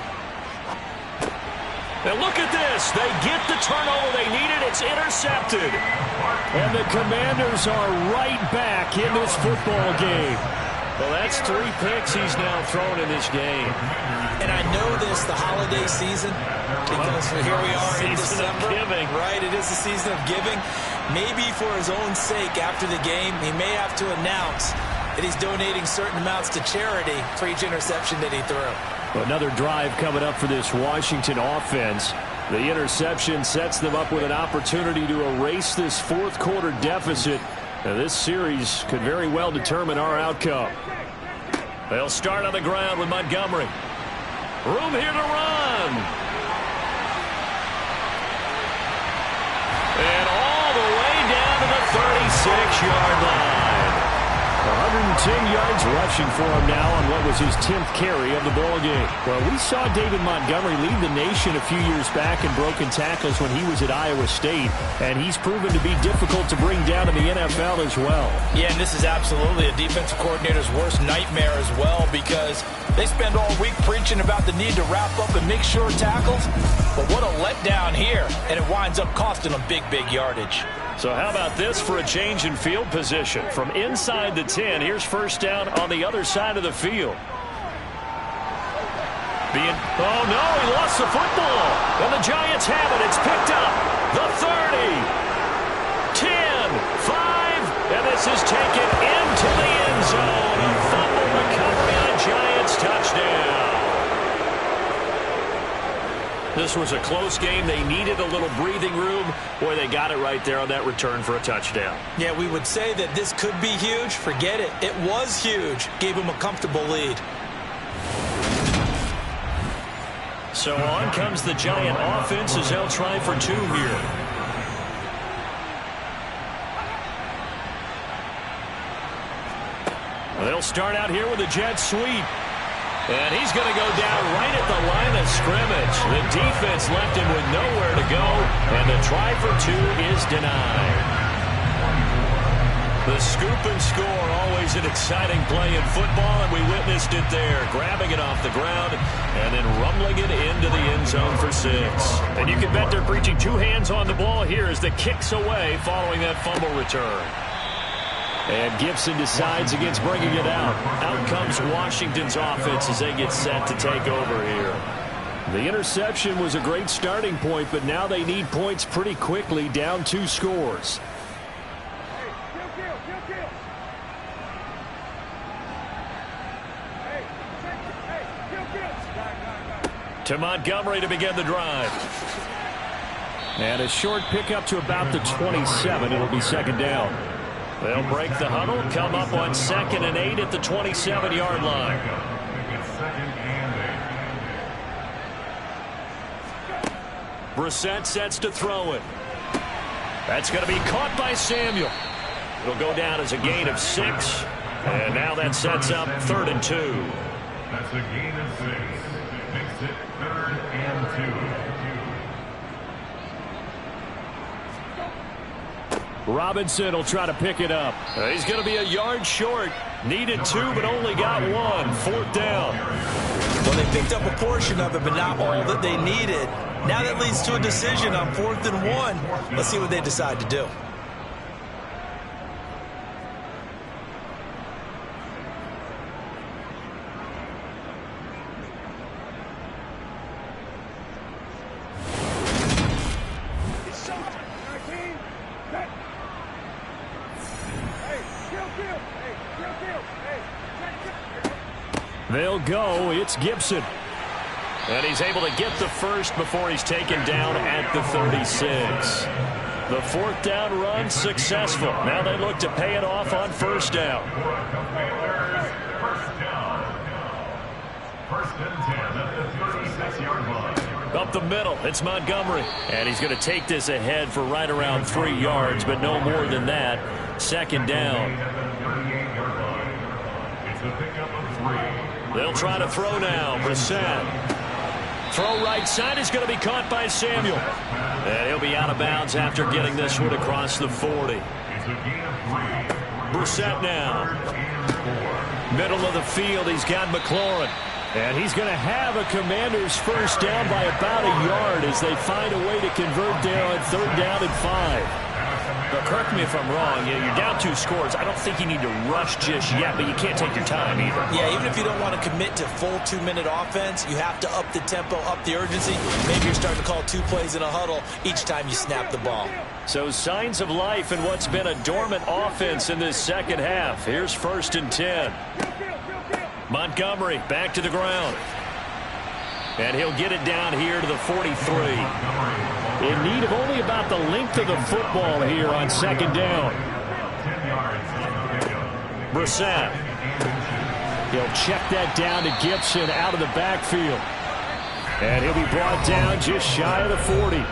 And look at this. They get the turnover they needed. It's intercepted. And the Commanders are right back in this football game. Well, that's 3 picks he's now thrown in this game. And I know this, the holiday season, because here we are in December. Giving. Right, it is the season of giving. Maybe for his own sake after the game, he may have to announce that he's donating certain amounts to charity for each interception that he threw. Well, another drive coming up for this Washington offense. The interception sets them up with an opportunity to erase this fourth-quarter deficit. Now, this series could very well determine our outcome. They'll start on the ground with Montgomery. Room here to run. And all the way down to the 36-yard line. 110 yards rushing for him now on what was his 10th carry of the ball game. Well, we saw David Montgomery lead the nation a few years back in broken tackles when he was at Iowa State, and he's proven to be difficult to bring down in the NFL as well. Yeah, and this is absolutely a defensive coordinator's worst nightmare as well, because they spend all week preaching about the need to wrap up and make sure tackles, but what a letdown here, and it winds up costing them big yardage. So how about this for a change in field position? From inside the 10, here's first down on the other side of the field. Oh, no, he lost the football. And the Giants have it. It's picked up. The 30, 10, 5, and this is taken into the end zone. A fumble recovery on Giants touchdown. This was a close game. They needed a little breathing room. Boy, they got it right there on that return for a touchdown. Yeah, we would say that this could be huge. Forget it. It was huge. Gave them a comfortable lead. So on comes the Giant offense as they'll try for 2 here. They'll start out here with a jet sweep. And he's going to go down right at the line of scrimmage. The defense left him with nowhere to go, and the try for 2 is denied. The scoop and score, always an exciting play in football, and we witnessed it there. Grabbing it off the ground and then rumbling it into the end zone for 6. And you can bet they're preaching 2 hands on the ball here as the kick's away following that fumble return. And Gibson decides against bringing it out. Out comes Washington's offense as they get set to take over here. The interception was a great starting point, but now they need points pretty quickly, down 2 scores. To Montgomery to begin the drive. And a short pickup to about the 27. It'll be second down. They'll break the huddle, come up on 2nd and 8 at the 27-yard line. Brissett sets to throw it. That's going to be caught by Samuel. It'll go down as a gain of 6. And now that sets up 3rd and 2. That's a gain of 6. Makes it 3rd and 2. Robinson will try to pick it up. He's going to be a yard short. Needed 2, but only got 1. 4th down. Well, they picked up a portion of it, but not all that they needed. Now that leads to a decision on 4th and 1. Let's see what they decide to do. They'll go. It's Gibson. And he's able to get the first before he's taken down at the 36. The 4th down run successful. Now they look to pay it off on 1st down. First and 10 at the 36-yard line. Up the middle, it's Montgomery. And he's going to take this ahead for right around 3 yards, but no more than that. 2nd down. It's a pickup of 3. They'll try to throw now. Brissett. Throw right side is going to be caught by Samuel. And he'll be out of bounds after getting this one across the 40. Brissett now. Middle of the field, he's got McLaurin. And he's going to have a Commanders first down by about a yard as they find a way to convert there on 3rd down and 5. But correct me if I'm wrong. You're down 2 scores. I don't think you need to rush just yet, but you can't take your time either. Yeah, even if you don't want to commit to full 2-minute offense, you have to up the tempo, up the urgency. Maybe you're starting to call 2 plays in a huddle each time you snap the ball. So signs of life in what's been a dormant offense in this second half. Here's 1st and 10. Montgomery back to the ground. And he'll get it down here to the 43. In need of only about the length of the football here on 2nd down. Brissett. He'll check that down to Gibson out of the backfield. And he'll be brought down just shy of the 40.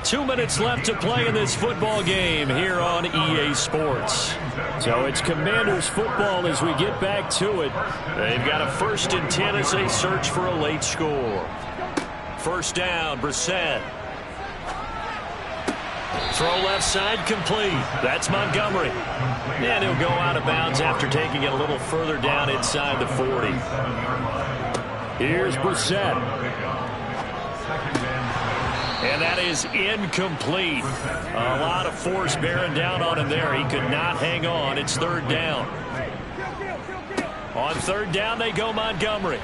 2 minutes left to play in this football game here on EA Sports. So it's Commanders football as we get back to it. They've got a 1st and 10 as they search for a late score. 1st down, Brissett. Throw left side complete. That's Montgomery. And he'll go out of bounds after taking it a little further down inside the 40. Here's Brissett. And that is incomplete. A lot of force bearing down on him there. He could not hang on. It's 3rd down. On 3rd down, they go Montgomery.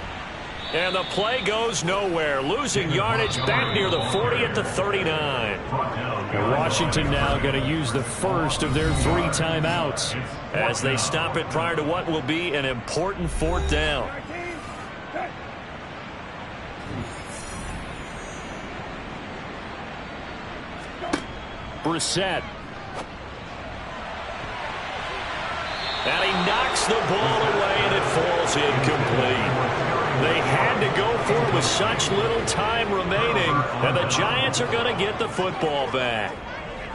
And the play goes nowhere. Losing yardage back near the 40 at the 39. And Washington now going to use the first of their 3 timeouts as they stop it prior to what will be an important 4th down. Brissett. And he knocks the ball away, and it falls incomplete. They had to go for it with such little time remaining, and the Giants are going to get the football back.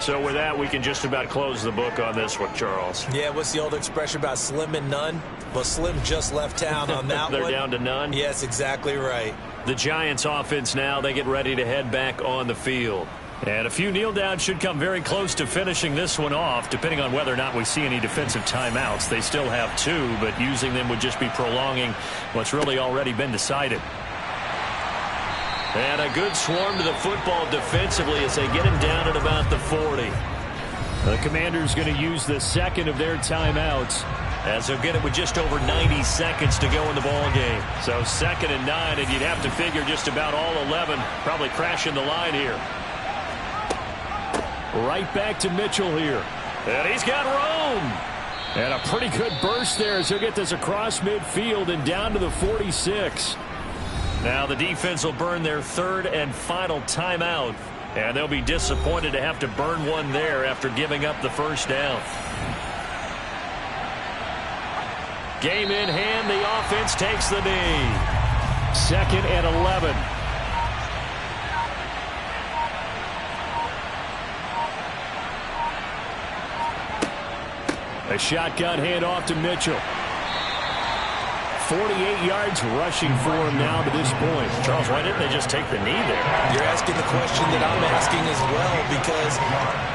So with that, we can just about close the book on this one, Charles. Yeah, what's the old expression about slim and none? Well, Slim just left town on that They're one. down to none? Yes, exactly right. The Giants offense now, they get ready to head back on the field. And a few kneel downs should come very close to finishing this one off, depending on whether or not we see any defensive timeouts. They still have 2, but using them would just be prolonging what's really already been decided. And a good swarm to the football defensively as they get him down at about the 40. The Commanders going to use the 2nd of their timeouts as they'll get it with just over 90 seconds to go in the ball game. So 2nd and 9, and you'd have to figure just about all 11 probably crashing the line here. Right back to Mitchell here. And he's got room. And a pretty good burst there as he'll get this across midfield and down to the 46. Now the defense will burn their 3rd and final timeout. And they'll be disappointed to have to burn one there after giving up the first down. Game in hand, the offense takes the knee. 2nd and 11. A shotgun handoff to Mitchell. 48 yards rushing for him now to this point. Charles, why didn't they just take the knee there? You're asking the question that I'm asking as well, because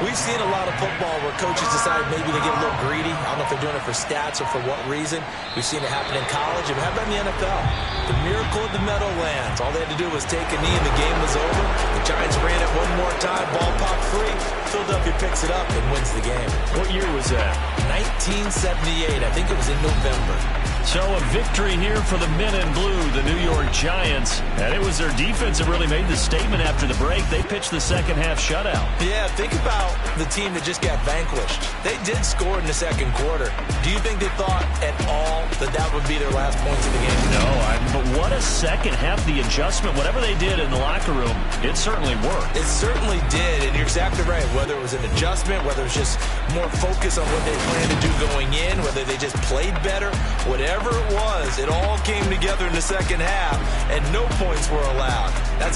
we've seen a lot of football where coaches decide maybe they get a little greedy. I don't know if they're doing it for stats or for what reason. We've seen it happen in college. It happened in the NFL. The miracle of the Meadowlands. All they had to do was take a knee and the game was over. The Giants ran it one more time. Ball popped free. Philadelphia picks it up and wins the game. What year was that? 1978. I think it was in November. So a victory here for the men in blue, the New York Giants. And it was their defense that really made the statement after the break. They pitched the second half shutout. Yeah, think about the team that just got vanquished. They did score in the second quarter. Do you think they thought at all that that would be their last points of the game? No, but what a second half. The adjustment, whatever they did in the locker room, it certainly worked. It certainly did, and you're exactly right. Whether it was an adjustment, whether it was just more focus on what they planned to do going in, whether they just played better, whatever it was, it all came together in the second half, and no points were allowed. That's a